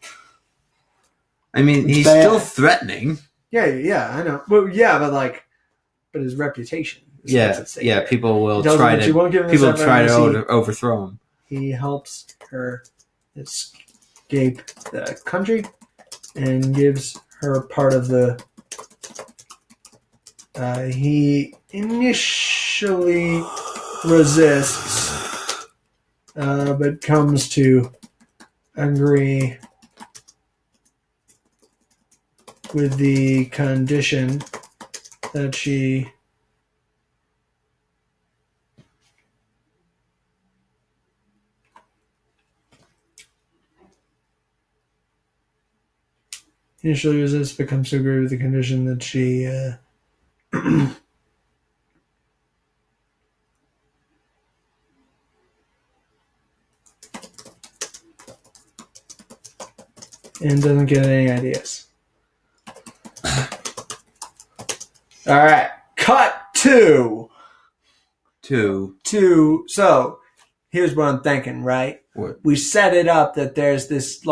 I mean, he's still threatening. Yeah, I know. Well, yeah, but his reputation. Yeah. People will try to overthrow him. He helps her escape the country and gives her part of the. He initially resists, but comes to agree with the condition that she initially resists, but comes to agree with the condition that she and doesn't get any ideas. All right, cut to. So here's what I'm thinking, right? What? We set it up that there's this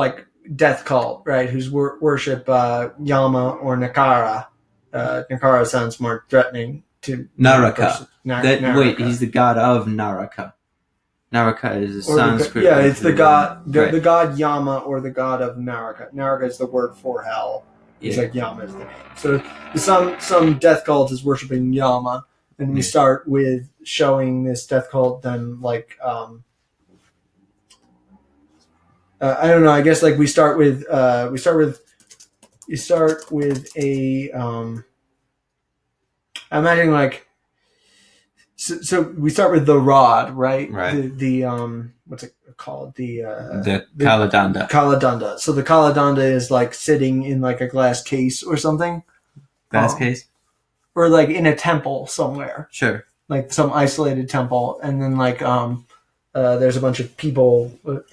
death cult, right? Who's worship Yama or Nakara. Nakara sounds more threatening to Naraka. Naraka. Wait, he's the god of Naraka. Naraka is a Sanskrit. It's the god, right. the god Yama, or the god of Naraka. Naraka is the word for hell. It's like Yama is the name. So some death cult is worshiping Yama, and we start with showing this death cult. Then I don't know. I guess we start with a. I'm imagining So we start with the rod, right? Right. The what's it called? The Kaladanda. Kaladanda. So the Kaladanda is sitting in a glass case or something. Glass case? Or in a temple somewhere. Sure. Some isolated temple, and then there's a bunch of people, or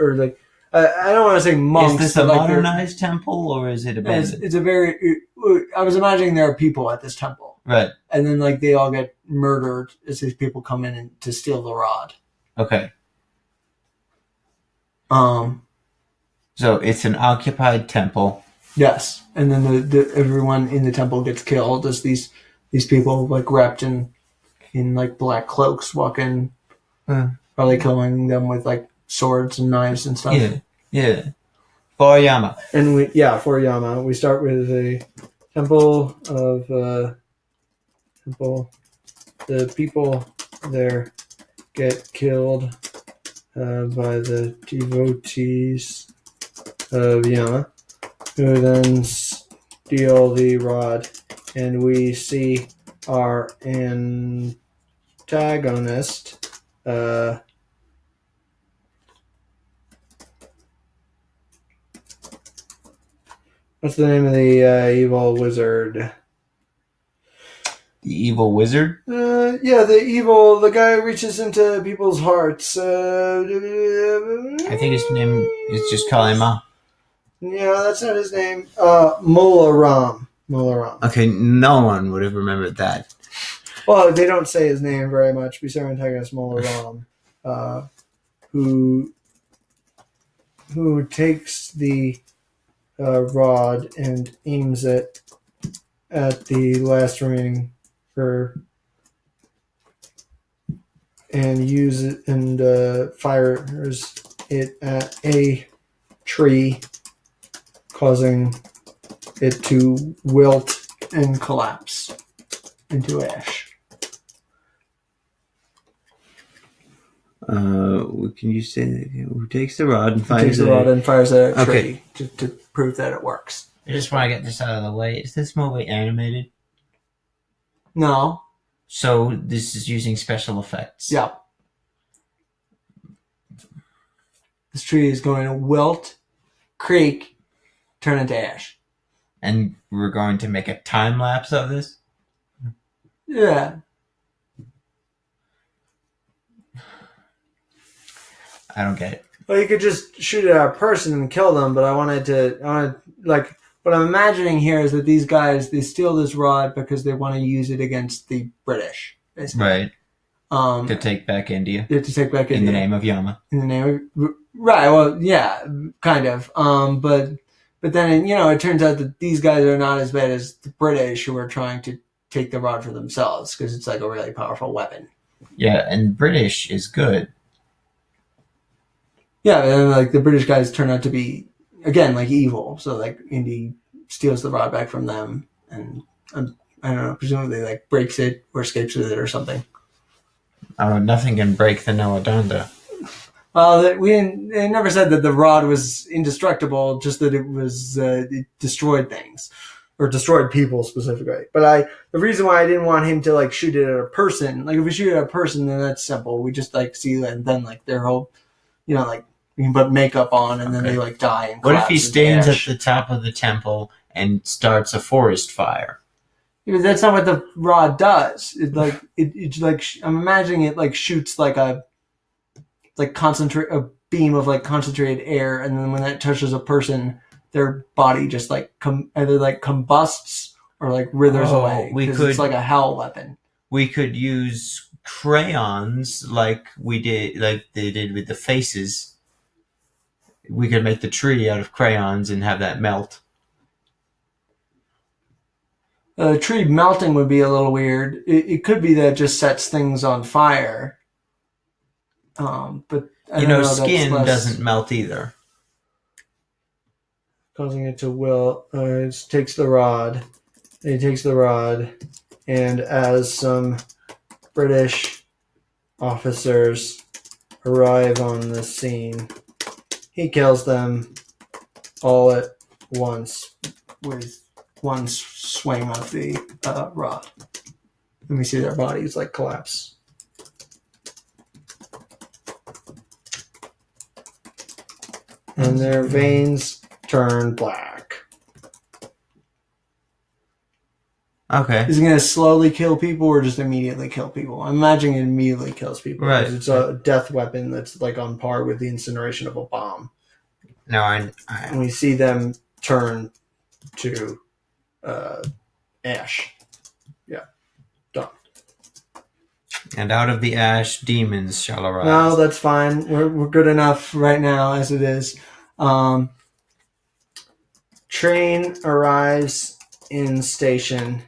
I don't want to say monks. Is this a modernized temple, or is it abandoned? It's a very. I was imagining there are people at this temple. Right. And then they all get murdered as these people come in to steal the rod. Okay. So it's an occupied temple. Yes. And then everyone in the temple gets killed as these people wrapped in black cloaks walk in, probably killing them with swords and knives and stuff. Yeah. For Yama. And for Yama. We start with the temple of the people there get killed by the devotees of Yama, who then steal the rod, and we see our antagonist what's the name of the evil wizard? The evil wizard? The guy who reaches into people's hearts. I think his name is just Kalima. Yeah, that's not his name. Molaram. Okay, no one would have remembered that. Well, they don't say his name very much. We say our antagonist Molaram, who takes the rod and aims it at the last remaining and use it and fires it at a tree, causing it to wilt and collapse into ash. Can you say who takes the rod and fires it? Takes the rod and fires it at a tree to prove that it works. I just want to get this out of the way. Is this movie animated? No. So this is using special effects. Yeah. This tree is going to wilt, creak, turn into ash. And we're going to make a time lapse of this? Yeah. I don't get it. Well, you could just shoot it at a person and kill them, but I wanted what I'm imagining here is that these guys, they steal this rod because they want to use it against the British, basically. Right. To take back India. To take back India. In the name of Yama. In the name of... Right, well, yeah, kind of. But then, it turns out that these guys are not as bad as the British, who are trying to take the rod for themselves, because it's a really powerful weapon. Yeah, and British is good. Yeah, and the British guys turn out to be, again, evil. So Indy steals the rod back from them, and I don't know, presumably breaks it or escapes with it or something. Oh, nothing can break the Noadanda. Well, they never said that the rod was indestructible, just that it destroyed things, or destroyed people specifically. But the reason why I didn't want him to shoot it at a person, if we shoot it at a person, then that's simple. We just see that, and then their whole, you can put makeup on, and then they die. And what if he stands at the top of the temple and starts a forest fire? Yeah, that's not what the rod does. I'm imagining it shoots a beam of concentrated air, and then when that touches a person, their body just either combusts or withers away. It's like a hell weapon. We could use crayons like they did with the faces. We could make the tree out of crayons and have that melt. Tree melting would be a little weird. It could be that it just sets things on fire. But I don't know, skin doesn't melt either. Causing it to will. It takes the rod. He takes the rod, and as some British officers arrive on the scene, he kills them all at once with one swing of the rod. And we see their bodies like collapse. And their veins turn black. Okay. Is it going to slowly kill people or just immediately kill people? I'm imagining it immediately kills people. Right. It's a death weapon that's like on par with the incineration of a bomb. No, And we see them turn to ash. Yeah. Done. And out of the ash, demons shall arise. No, that's fine. We're good enough right now as it is. Train arrives in station.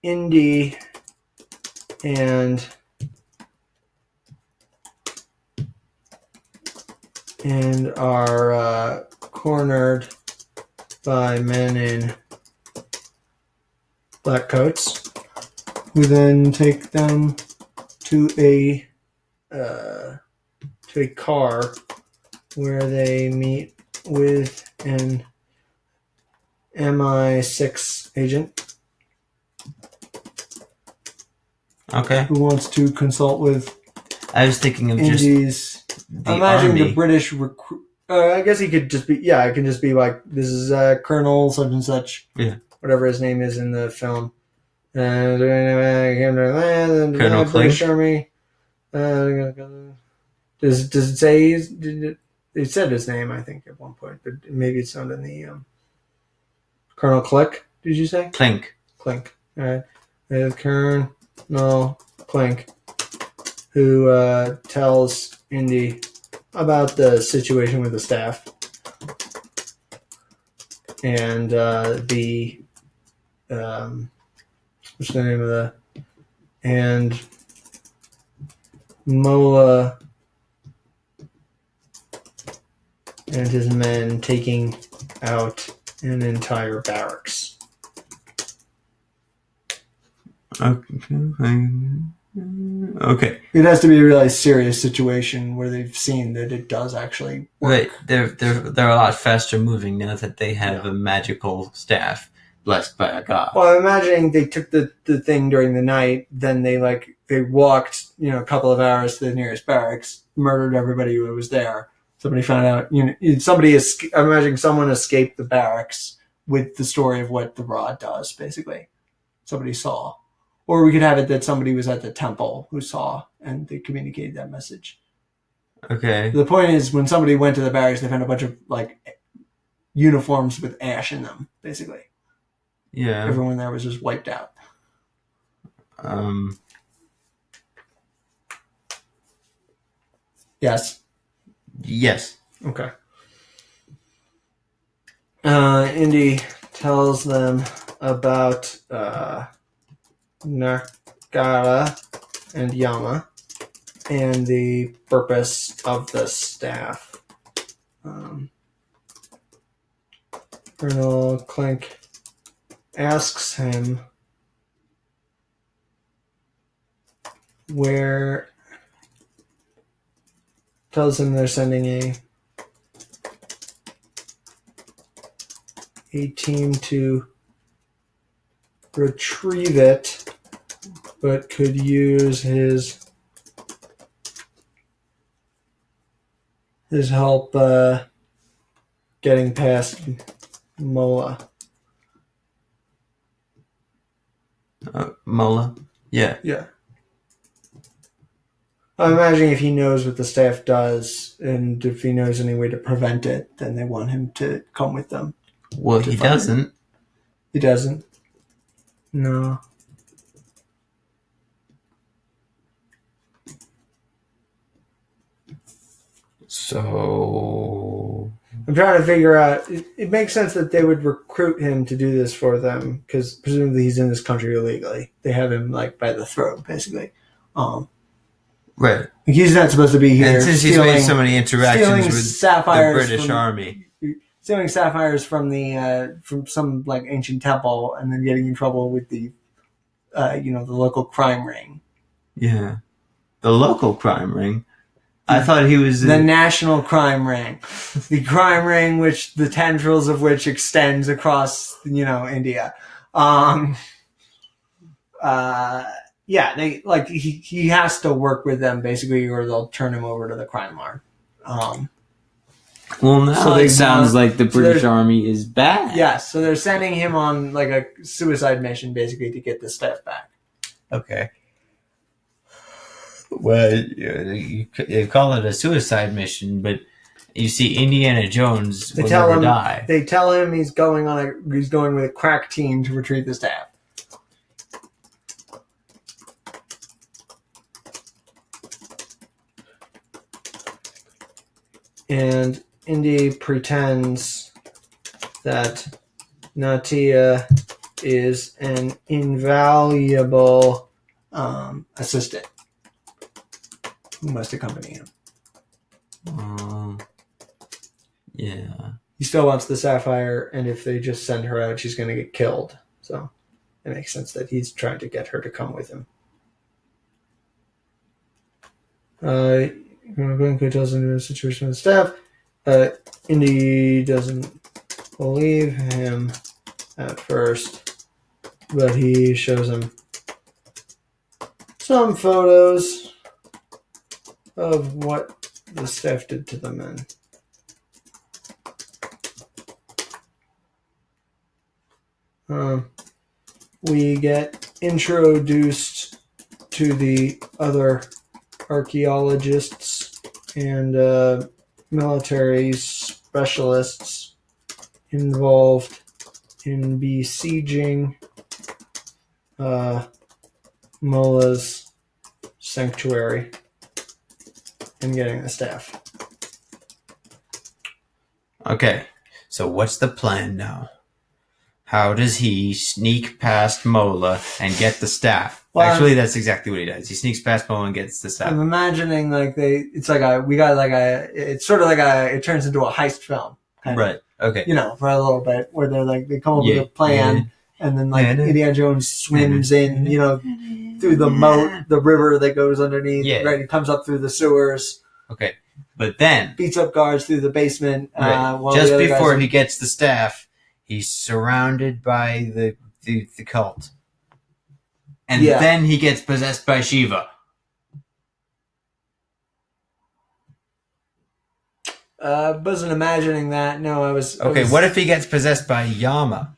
Indy and are cornered by men in black coats, who then take them to a car where they meet with an MI6 agent. Okay. Who wants to consult with I was thinking of Indy's. the Imagine army. the British recruit. I guess he could just be. Yeah, it can just be like, this is Colonel such and such. Yeah. Whatever his name is in the film. And Colonel British Clink? Army. Does it say it said his name? I think at one point, but maybe it's not in the Colonel Click. Did you say Clink? Clink? All right, there's Colonel Clink, who tells Indy about the situation with the staff and the what's the name of the and Mola and his men taking out an entire barracks. Okay. It has to be a really serious situation where they've seen that it does actually work. Right. They're a lot faster moving now that they have a magical staff blessed by a god. Well, I'm imagining they took the thing during the night, then they walked, a couple of hours to the nearest barracks, murdered everybody who was there. Somebody found out, I'm imagining someone escaped the barracks with the story of what the rod does, basically. Somebody saw. Or we could have it that somebody was at the temple who saw and they communicated that message. Okay. The point is, when somebody went to the barracks, they found a bunch of uniforms with ash in them, basically. Yeah. Everyone there was just wiped out. Yes. Yes. Okay. Indy tells them about Nagara and Yama and the purpose of the staff. Colonel Clink asks him tells him they're sending a team to retrieve it, but could use his help getting past Mola. Mola? Yeah. Yeah. I'm imagining if he knows what the staff does and if he knows any way to prevent it, then they want him to come with them. Well, he doesn't. He doesn't? No. So... I'm trying to figure out. It makes sense that they would recruit him to do this for them because presumably he's in this country illegally. They have him like by the throat, basically. Right. He's not supposed to be here. And since he's made so many interactions with sapphires the British Army, stealing sapphires from some like ancient temple, and then getting in trouble with the the local crime ring. Yeah, the local crime ring. I thought he was the national crime ring, the crime ring which the tendrils of which extends across India. Yeah, they like he has to work with them basically, or they'll turn him over to the crime lord. Well, now it sounds like the British Army is bad. Yeah, so they're sending him on like a suicide mission basically to get the staff back. Okay. Well, you call it a suicide mission, but you see Indiana Jones will never die. They tell him he's going with a crack team to retrieve the staff. And Indy pretends that Natia is an invaluable assistant who must accompany him. Yeah. He still wants the sapphire, and if they just send her out, she's going to get killed. So it makes sense that he's trying to get her to come with him. Glencoe tells him the situation with the staff. Indy doesn't believe him at first, but he shows him some photos of what the staff did to the men. We get introduced to the other archaeologists and military specialists involved in besieging Mola's sanctuary and getting the staff. Okay, so what's the plan now? How does he sneak past Mola and get the staff? Well, actually, that's exactly what he does. He sneaks past Mola and gets the staff. I'm imagining it turns into a heist film. Right. Okay. For a little bit, where they come up with a plan, and then Indiana Jones swims in, through the moat, the river that goes underneath. Yeah. Right. He comes up through the sewers. Okay. But then beats up guards through the basement. Right. Just before he gets the staff, he's surrounded by the cult. And then he gets possessed by Shiva. I wasn't imagining that. No, I was... Okay, what if he gets possessed by Yama?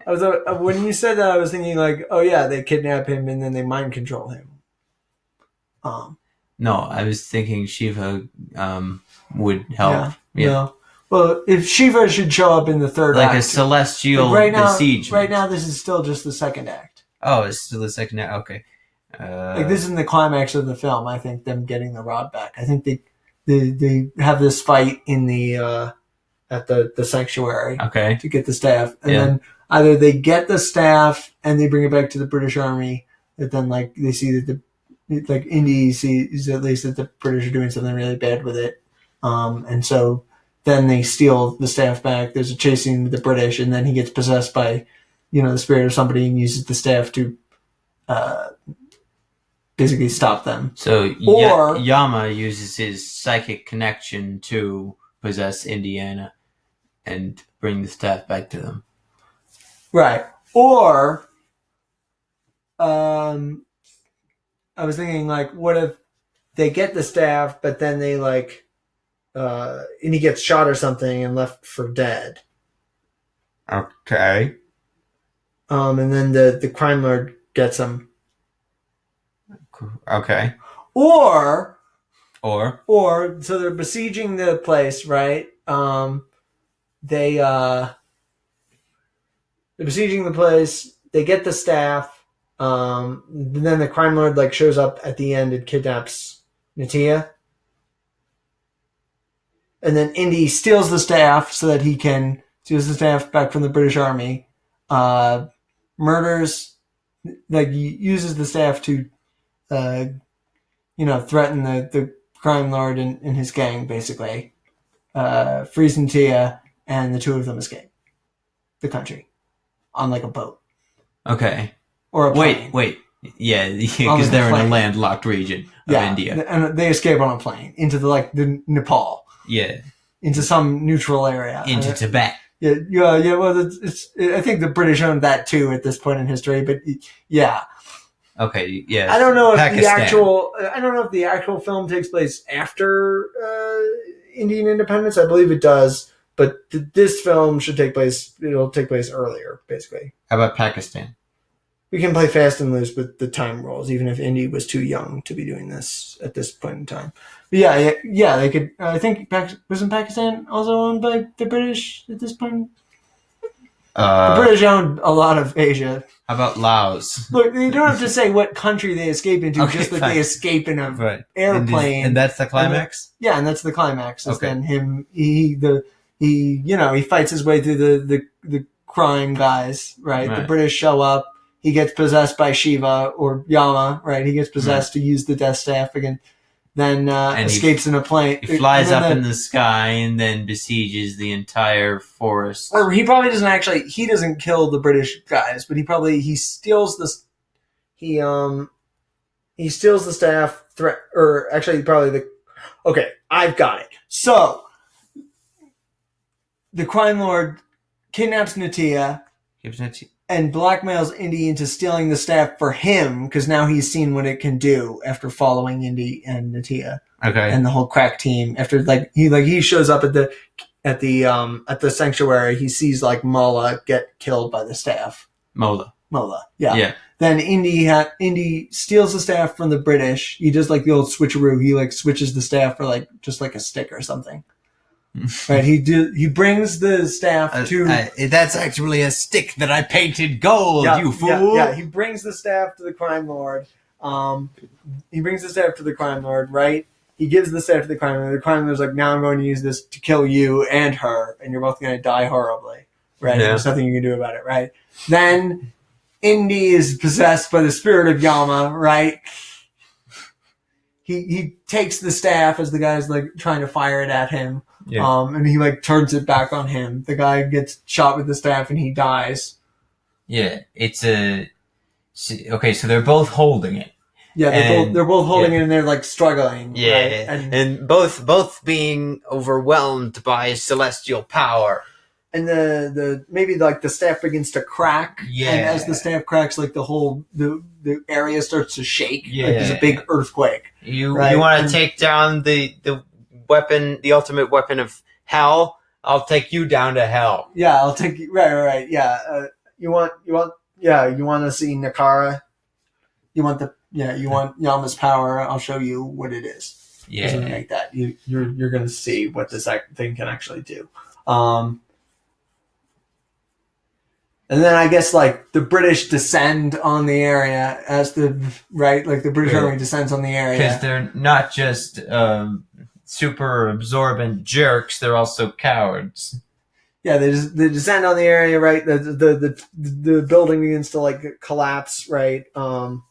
When you said that, I was thinking they kidnap him and then they mind control him. No, I was thinking Shiva would help. Yeah. No. Well, if Shiva should show up in the third act... Like a celestial besiegement. Right now, this is still just the second act. Oh, it's still the second act? Okay. This isn't the climax of the film, I think, them getting the rod back. I think they have this fight in the at the sanctuary to get the staff. And then either they get the staff and they bring it back to the British Army, but then they see that Indy sees at least that the British are doing something really bad with it. And so then they steal the staff back. There's a chasing the British, and then he gets possessed by, the spirit of somebody and uses the staff to basically stop them. So Yama uses his psychic connection to possess Indiana and bring the staff back to them. Right. Or I was thinking, what if they get the staff, but then they and he gets shot or something and left for dead. Okay. And then the crime lord gets him. Okay. Or so they're besieging the place, right? They're besieging the place. They get the staff. Then the crime lord shows up at the end and kidnaps Natia. and then Indy steals the staff so that he can steals the staff back from the British Army, murders, like he uses the staff to, threaten the crime lord and his gang, basically. Frees Natia, and the two of them escape the country on like a boat. Okay. Or a plane. Wait. Yeah, because they're in a landlocked region of India. And they escape on a plane into the Nepal. Yeah. Into some neutral area. Into Tibet. Yeah. Well, I think the British owned that too at this point in history, but yeah. Okay. Yeah. I don't know if Pakistan. the actual film takes place after Indian independence. I believe it does, but this film should take place. It'll take place earlier, basically. How about Pakistan? We can play fast and loose with the time rules, even if Indy was too young to be doing this at this point in time. But yeah, they could. I think wasn't Pakistan also owned by the British at this point? The British owned a lot of Asia. How about Laos? Look, you don't have to say what country they escape into, just that they escape in an airplane. And that's the climax? And that's the climax. Is then him, he fights his way through the crime guys, right? The British show up. He gets possessed by Shiva or Yama, right? He gets possessed to use the Death Staff again. Then escapes in a plane. He flies up in the sky and then besieges the entire forest. Or he probably doesn't actually. He doesn't kill the British guys, but he steals this. He steals the staff. Okay, I've got it. So the crime lord kidnaps Natia. And blackmails Indy into stealing the staff for him because now he's seen what it can do after following Indy and Natia. Okay. And the whole crack team. After he shows up at the sanctuary, he sees Mullah get killed by the staff. Mullah. Yeah. Yeah. Then Indy steals the staff from the British. He does the old switcheroo. He switches the staff for just a stick or something. Right, he brings the staff to. That's actually a stick that I painted gold, you fool. Yeah, he brings the staff to the crime lord. Right? He gives the staff to the crime lord. The crime lord's now I'm going to use this to kill you and her, and you're both going to die horribly. Right? Yeah. There's nothing you can do about it. Right? Then Indy is possessed by the spirit of Yama. Right? He takes the staff as the guy's trying to fire it at him. Yeah. And he turns it back on him. The guy gets shot with the staff and he dies. Yeah, okay. So they're both holding it. Yeah, they're both holding it and they're struggling. Yeah, right? and both being overwhelmed by celestial power. And the maybe the staff begins to crack. Yeah, and as the staff cracks, the whole the area starts to shake. Yeah, there's a big earthquake. You want to take down the weapon, the ultimate weapon of hell. I'll take you down to hell. Yeah, I'll take you. Right. Yeah, you want to see Nakara. You want Yama's power. I'll show you what it is. Yeah, something like that. You're gonna see what this thing can actually do. And then I guess the British descend on the area as the British Army descends on the area because they're not just super absorbent jerks; they're also cowards. Yeah, they descend on the area, right? The building begins to collapse, right? I'm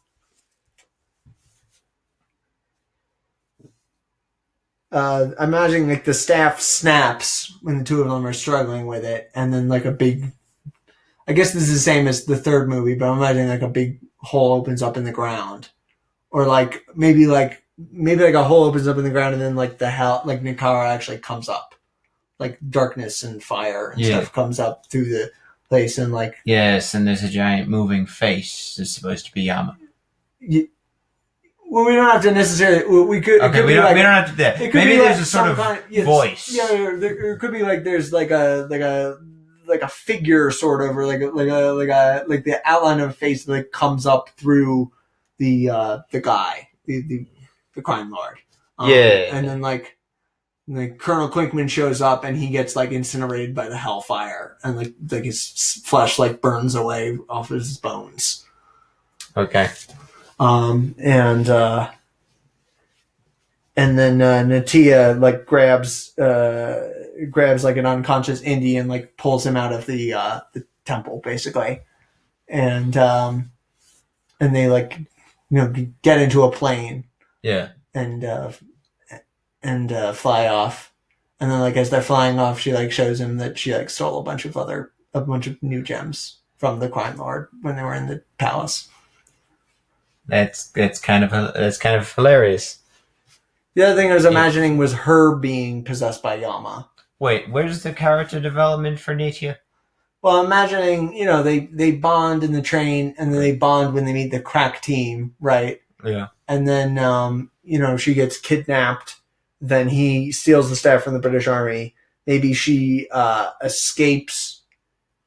imagining the staff snaps when the two of them are struggling with it, and then a big. I guess this is the same as the third movie, but I'm imagining a big hole opens up in the ground, or maybe a hole opens up in the ground, and then the hell Nakara actually comes up, darkness and fire and stuff comes up through the place, and yes, and there's a giant moving face that's supposed to be Yama. Well, we don't have to necessarily. We could. Okay, we don't have to do that. Maybe there's a sort of voice. Yeah, it could be there's a figure sort of, or the outline of a face that comes up through the guy, the crime lord. And then Colonel Quinkman shows up and he gets incinerated by the hellfire, and his flesh burns away off his bones. Okay. Natia like grabs like an unconscious Indian, like pulls him out of the temple basically, and they like get into a plane. Yeah. And fly off, and then like as they're flying off, she like shows him that she like stole a bunch of new gems from the crime lord when they were in the palace. That's kind of hilarious. The other thing I was imagining was her being possessed by Yama. Wait, where's the character development for Nitya? Well, I'm imagining, they bond in the train, and then they bond when they meet the crack team, right? Yeah. And then, she gets kidnapped. Then he steals the staff from the British Army. Maybe she escapes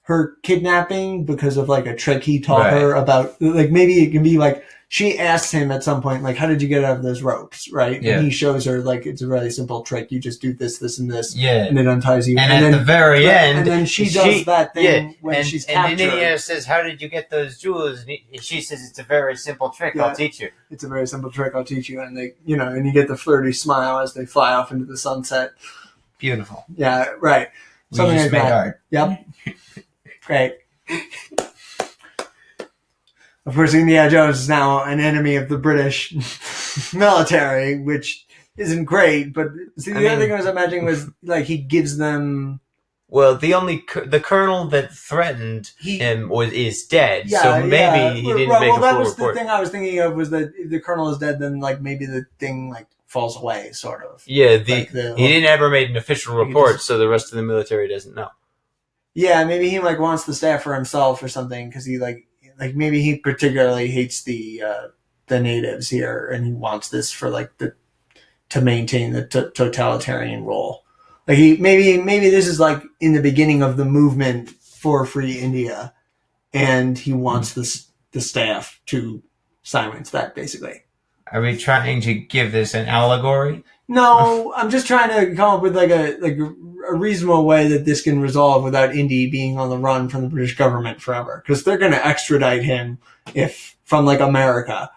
her kidnapping because of like a trick he taught her about. Like maybe it can be like she asks him at some point, like, "How did you get out of those ropes?" Right? Yeah. And he shows her like it's a really simple trick. You just do this, this, and this. Yeah. And it unties you. And at the very end, and then she does that thing when she's captured. And Nitya says, "How did you get those jewels?" And she says, "It's a very simple trick. I'll teach you." It's a very simple trick. I'll teach you. And they, and you get the flirty smile as they fly off into the sunset. Beautiful. Yeah. Right. Something like that. Art. Yep. Great. Of course, Indiana Jones is now an enemy of the British military, which isn't great. But see, the other thing I was imagining was like he gives them. Well, the colonel that threatened him is dead, so maybe he didn't make a full report. Well, that was the thing I was thinking of, was that if the colonel is dead, then like maybe the thing like falls away, sort of. Yeah, he didn't ever make an official report, so the rest of the military doesn't know. Yeah, maybe he like wants the staff for himself or something, because he like maybe he particularly hates the natives here, and he wants this for like to maintain the totalitarian rule. Like maybe this is like in the beginning of the movement for free India, and he wants the staff to silence that basically. Are we trying to give this an allegory? No, I'm just trying to come up with like a reasonable way that this can resolve without Indy being on the run from the British government forever, because they're going to extradite him from like America.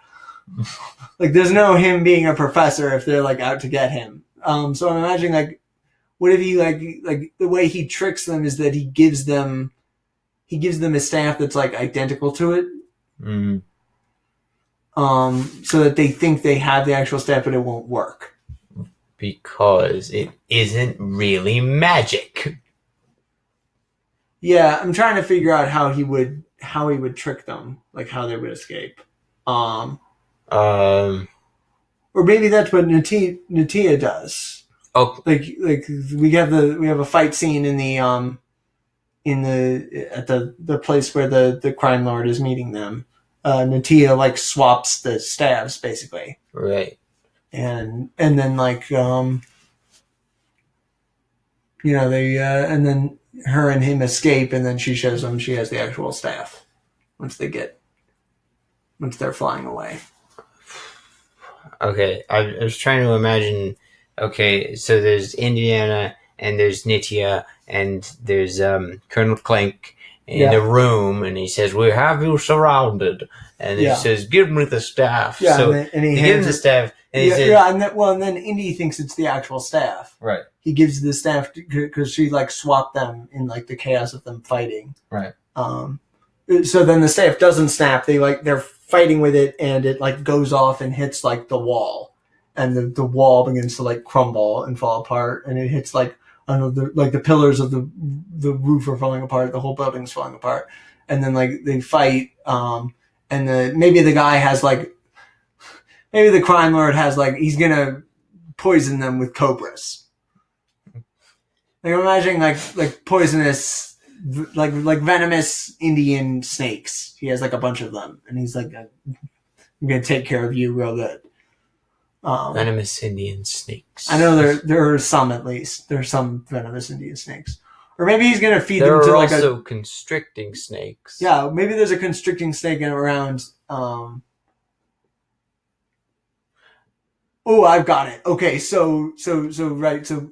Like there's no him being a professor if they're like out to get him. So I'm imagining like, what if he like the way he tricks them is that he gives them a staff that's like identical to it. Mm-hmm. So that they think they have the actual staff, but it won't work. Because it isn't really magic. Yeah, I'm trying to figure out how he would trick them, like how they would escape. Or maybe that's what Natia does. Oh, like we have a fight scene in the at the place where the crime lord is meeting them. Natia like swaps the staves basically. Right. And then like they and then her and him escape, and then she shows them she has the actual staff once they're flying away. Okay, I was trying to imagine. Okay, so there's Indiana and there's Nitya and there's Colonel Clank in a room, and he says, "We have you surrounded," and he says, "Give me the staff." Yeah, so and he gives the staff. And and then Indy thinks it's the actual staff. Right. He gives the staff because she like swapped them in like the chaos of them fighting. Right. So then the staff doesn't snap. They're fighting with it, and it like goes off and hits like the wall, and the wall begins to like crumble and fall apart, and it hits like the pillars of the roof are falling apart, the whole building's falling apart, and then like they fight, and maybe the guy has like. Maybe the crime lord has like he's gonna poison them with cobras. Like I'm imagining like poisonous, like venomous Indian snakes. He has like a bunch of them, and he's like, "I'm gonna take care of you real good." Venomous Indian snakes. I know there are some at least. There are some venomous Indian snakes, or maybe he's gonna feed them to there are like also constricting snakes. Yeah, maybe there's a constricting snake around. Oh, I've got it. Okay, so right, so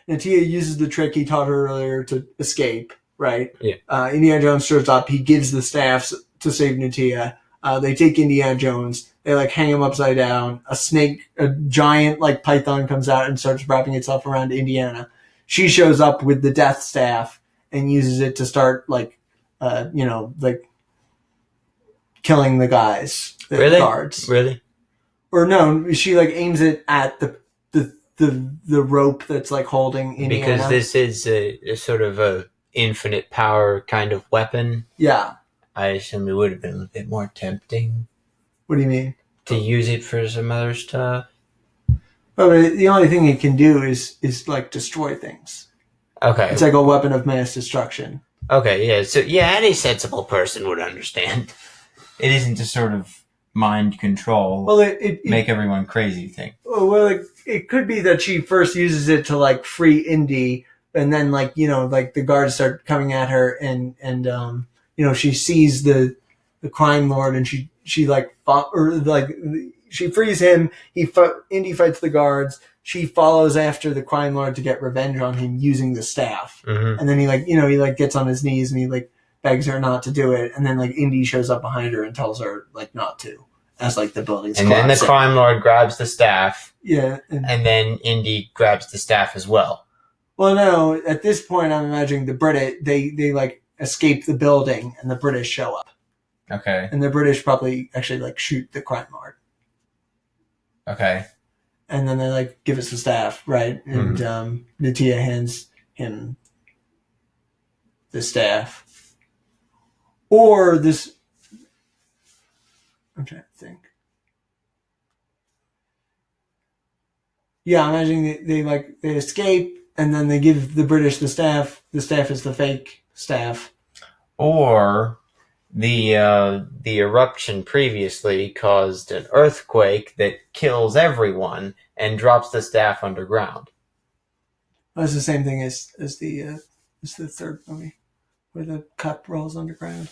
Natia uses the trick he taught her earlier to escape, right? Yeah. Indiana Jones shows up. He gives the staffs to save Natia. They take Indiana Jones. They like hang him upside down. A giant like python comes out and starts wrapping itself around Indiana. She shows up with the death staff and uses it to start like killing the guys, the guards. Really? Or no, she like aims it at the rope that's like holding Indiana. Because this is a sort of a infinite power kind of weapon. Yeah. I assume it would have been a bit more tempting. What do you mean? To use it for some other stuff. Well, the only thing it can do is like destroy things. Okay. It's like a weapon of mass destruction. Okay, yeah. So yeah, any sensible person would understand. It isn't to sort of mind control. Well, it make everyone crazy thing. Well, it could be that she first uses it to like free Indy, and then like the guards start coming at her, and she sees the crime lord, and she she frees him. Indy fights the guards. She follows after the crime lord to get revenge on him using the staff. Mm-hmm. And then he gets on his knees and he like begs her not to do it. And then like Indy shows up behind her and tells her like not to, as like the building's collapsing. And then the crime lord grabs the staff. Yeah. And then Indy grabs the staff as well. Well, no, at this point I'm imagining the British, they like escape the building and the British show up. Okay. And the British probably actually like shoot the crime lord. Okay. And then they like give us the staff, right? And Natia hands him the staff. Or this, I'm trying to think. Yeah, I'm imagining they escape and then they give the British the staff. The staff is the fake staff. Or the eruption previously caused an earthquake that kills everyone and drops the staff underground. Well, it's the same thing as the third movie where the cup rolls underground.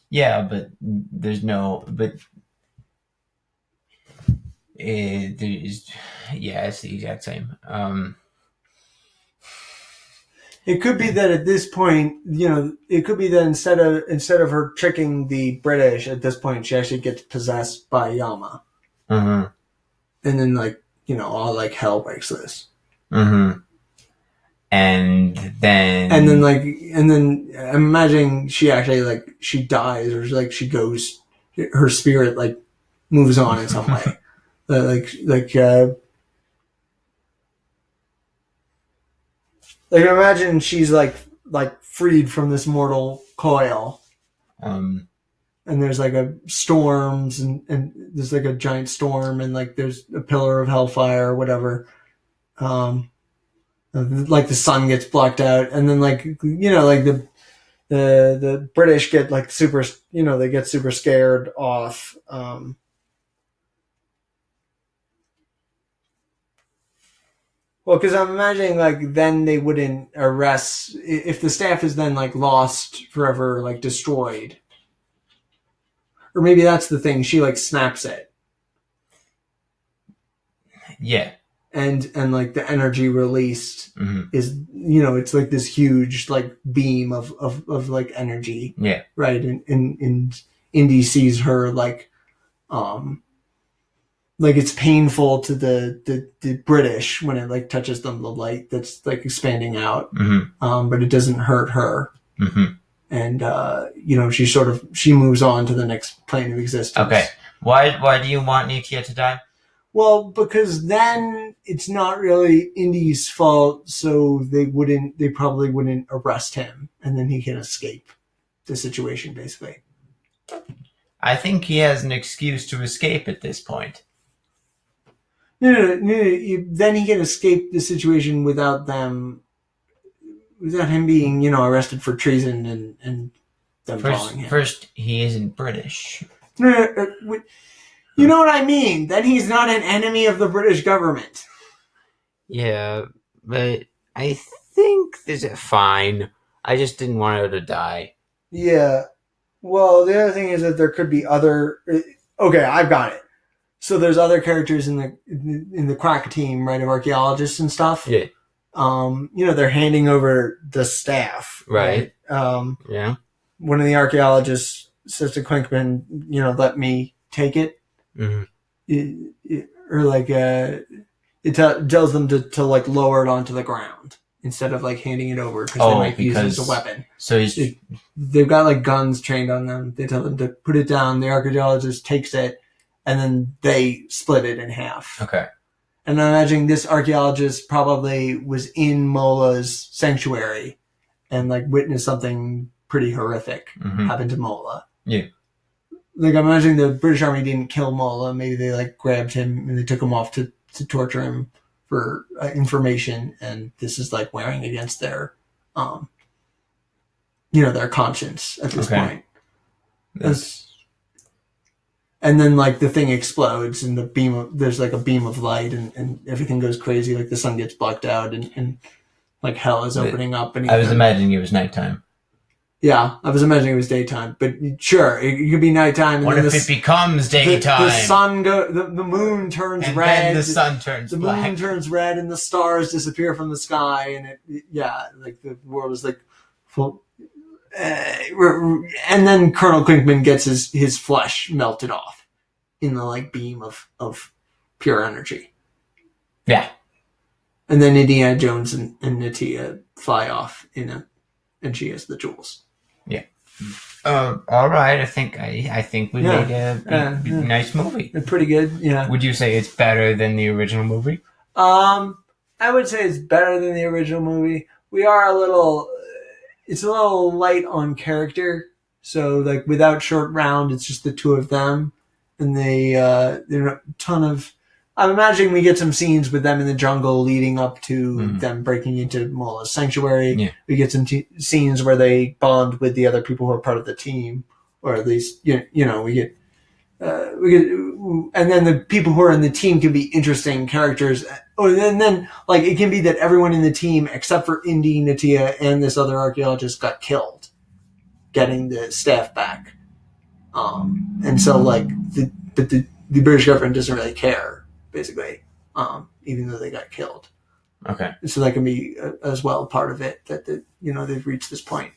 Yeah, but there's no. But it's the exact same. It could be that at this point, it could be that instead of her tricking the British at this point, she actually gets possessed by Yama. Mm-hmm. And then all like hell breaks loose. Mm-hmm. And then I'm imagining she actually she dies or she goes, her spirit moves on in some way. Imagine she's freed from this mortal coil. And there's storms and there's a giant storm and there's a pillar of hellfire or whatever. The sun gets blocked out and then the British get super, they get super scared off. Well, because I'm imagining then they wouldn't arrest if the staff is then lost forever, destroyed. Or maybe that's the thing. She snaps it. Yeah. And the energy released is it's this huge beam of energy. Yeah. Right. And Indy sees her it's painful to the British when it touches them, the light that's expanding out. Mm-hmm. But it doesn't hurt her. Mm-hmm. And she moves on to the next plane of existence. Okay. Why do you want Nitya to die? Well, because then it's not really Indy's fault, so they probably wouldn't arrest him, and then he can escape the situation, basically. I think he has an excuse to escape at this point. No. Then he can escape the situation without him being, arrested for treason and them following him. First, he isn't British. No. You know what I mean? Then he's not an enemy of the British government. Yeah, but I think this is fine. I just didn't want her to die. Yeah. Well, the other thing is that there could be other... Okay, I've got it. So there's other characters in the crack team, right, of archaeologists and stuff. Yeah. They're handing over the staff. Right. Yeah. One of the archaeologists says to Quinkman, let me take it. Or like it tells them to like lower it onto the ground instead of like handing it over because they might use it as a weapon. So they've got like guns trained on them. They tell them to put it down. The archaeologist takes it, and then they split it in half. Okay. And I'm imagining this archaeologist probably was in Mola's sanctuary and like witnessed something pretty horrific happen to Mola. Yeah. Like I'm imagining the British Army didn't kill Mola. Maybe they like grabbed him and they took him off to torture him for information. And this is like wearing against their, their conscience at this point. Yes. And then like the thing explodes and there's like a beam of light and everything goes crazy. Like the sun gets blacked out and like hell is opening up. And I was imagining it was nighttime. Yeah, I was imagining it was daytime, but sure, it could be nighttime. What if it becomes daytime? The sun the moon turns and red. Then the sun turns black. The moon turns red, and the stars disappear from the sky, and like the world is like full. And then Colonel Quinkman gets his flesh melted off in the like beam of pure energy. Yeah, and then Indiana Jones and Natia fly off and she has the jewels. Yeah. All right. I think we made a nice movie. Pretty good. Yeah. Would you say it's better than the original movie? I would say it's better than the original movie. It's a little light on character. So like without Short Round, it's just the two of them, and there are a ton of. I'm imagining we get some scenes with them in the jungle leading up to them breaking into Mola's sanctuary. Yeah. We get some scenes where they bond with the other people who are part of the team, or at least we get, and then the people who are in the team can be interesting characters. Oh, and then like it can be that everyone in the team except for Indy, Natia, and this other archaeologist got killed, getting the staff back. And so like the British government doesn't really care. Basically, even though they got killed. Okay. So that can be as well part of it that they've reached this point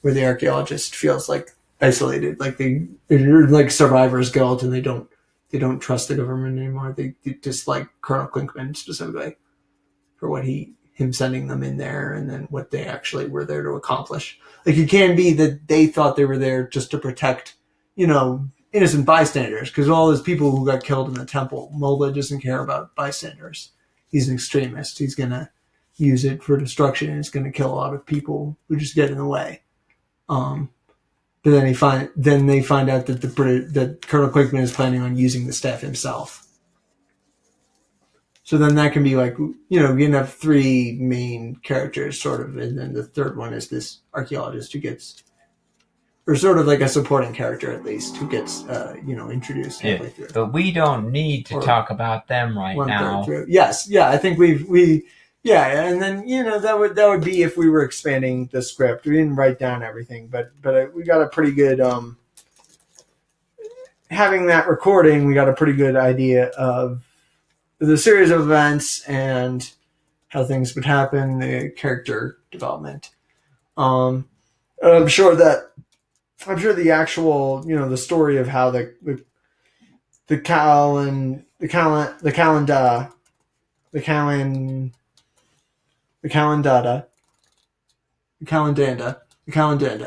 where the archaeologist feels like isolated, like they're like survivor's guilt, and they don't trust the government anymore. They dislike Colonel Quinkman specifically for him sending them in there, and then what they actually were there to accomplish. Like it can be that they thought they were there just to protect, innocent bystanders, because all those people who got killed in the temple. Mola doesn't care about bystanders. He's an extremist. He's going to use it for destruction, and he's going to kill a lot of people who just get in the way. But then they find out that that Colonel Quinkman is planning on using the staff himself. So then that can be like, you can have three main characters sort of, and then the third one is this archaeologist who gets, or sort of like a supporting character at least, who gets, introduced halfway through. But we don't need to talk about them right now. Yes, yeah, I think and then that would be if we were expanding the script. We didn't write down everything, but we got a pretty good having that recording. We got a pretty good idea of the series of events and how things would happen, the character development. I'm sure the actual, the story of how the Calendanda.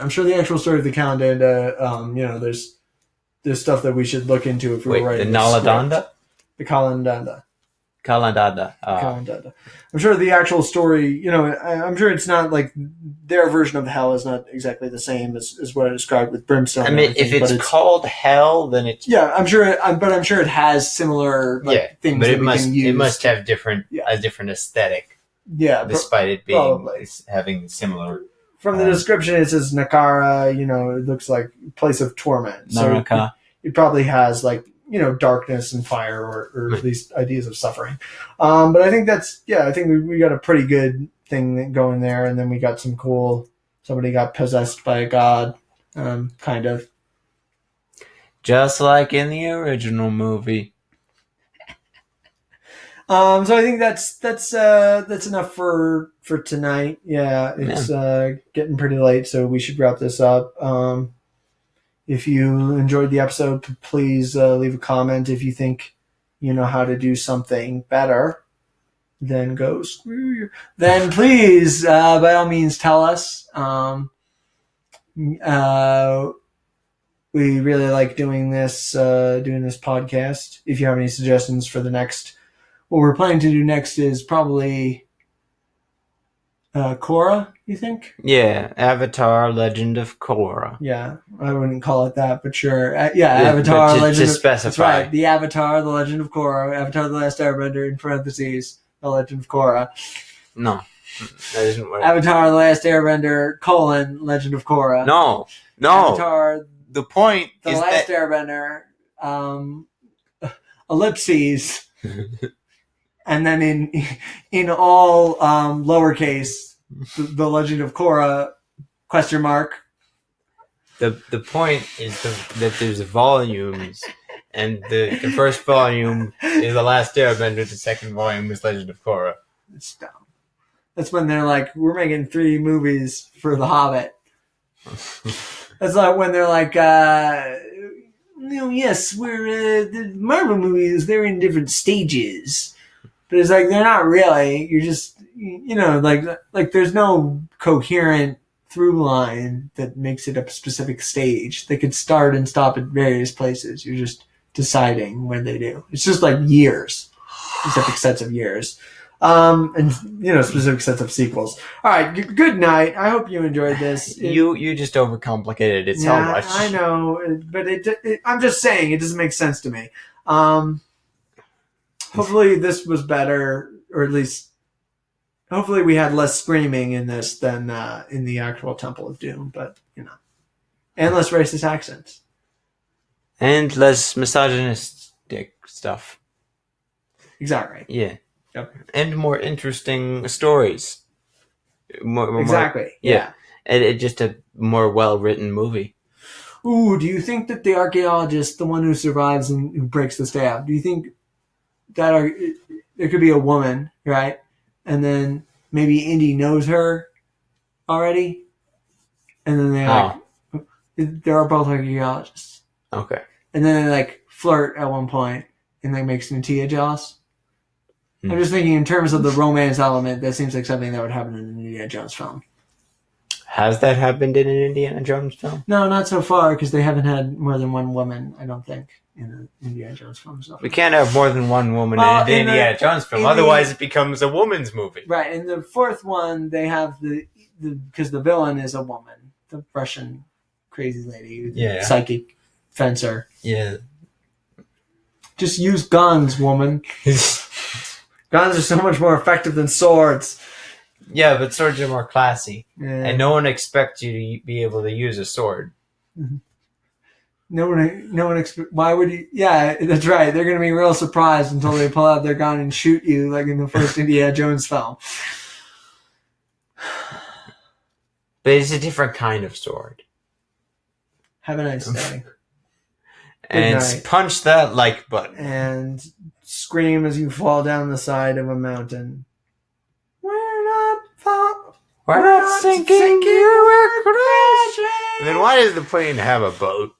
I'm sure the actual story of the Calendanda, there's stuff that we should look into if we were writing the Naladanda? The Calendanda. Calendanda. Calendanda. I'm sure the actual story, I'm sure it's not like their version of hell is not exactly the same as what I described with brimstone. I mean, if it's called hell, then it's I'm sure it has similar things that we can use. It must have a different aesthetic. Yeah, despite it being having similar. From the description, it says Nakara. It looks like place of torment. So it probably has like darkness and fire, or at least ideas of suffering. But I think I think we got a pretty good thing going there, and then we got some cool. Somebody got possessed by a god, kind of. Just like in the original movie. So I think that's enough for tonight. Yeah, it's getting pretty late, so we should wrap this up. If you enjoyed the episode, please leave a comment. If you think you know how to do something better, then go screw you. Then please, by all means, tell us. We really like doing this podcast. If you have any suggestions for the next, what we're planning to do next is probably Korra, you think? Yeah, Avatar: Legend of Korra. Yeah, I wouldn't call it that, but sure. Avatar: Legend to of specify. That's right. The Avatar: The Legend of Korra. Avatar: The Last Airbender in parentheses. The Legend of Korra. No, that isn't what. Avatar: The Last Airbender: Legend of Korra. No. Avatar: The point The is Last that Airbender. Ellipses. And then in all lowercase, the Legend of Korra ? The point is that there's volumes, and the first volume is The Last Airbender. The second volume is Legend of Korra. It's dumb. That's when they're like, we're making 3 movies for The Hobbit. That's like when they're like, yes, we're the Marvel movies. They're in different stages. But it's like, they're not really. You're just, like there's no coherent through line that makes it a specific stage. They could start and stop at various places. You're just deciding when they do. It's just like years, specific sets of years. And specific sets of sequels. All right, good night. I hope you enjoyed this. You just overcomplicated it so much. I know, but I'm just saying it doesn't make sense to me. Hopefully this was better, or at least hopefully we had less screaming in this than in the actual Temple of Doom. But and less racist accents, and less misogynistic stuff. Exactly. Yeah. Yep. And more interesting stories. Exactly. Yeah. And just a more well-written movie. Ooh, do you think that the archaeologist, the one who survives and who breaks the staff, do you think that there could be a woman, right? And then maybe Indy knows her already, and then they are both archaeologists. Okay. And then they flirt at one point, and that makes Natia jealous. I'm just thinking in terms of the romance element, that seems like something that would happen in an Indiana Jones film. Has that happened in an Indiana Jones film? No, not so far, because they haven't had more than one woman, I don't think, in an Indiana Jones film. So. We can't have more than one woman in an Indiana Jones film, otherwise it becomes a woman's movie. Right, in the 4th one, they have because the villain is a woman, the Russian crazy lady, psychic fencer. Yeah. Just use guns, woman. Guns are so much more effective than swords. Yeah, but swords are more classy. Yeah. And no one expects you to be able to use a sword. Mm-hmm. No one why would you? Yeah, that's right. They're going to be real surprised until they pull out their gun and shoot you like in the first Indiana Jones film. But it's a different kind of sword. Have a nice day. And punch that like button. And scream as you fall down the side of a mountain. We're not sinking, we're crashing. Then why does the plane have a boat?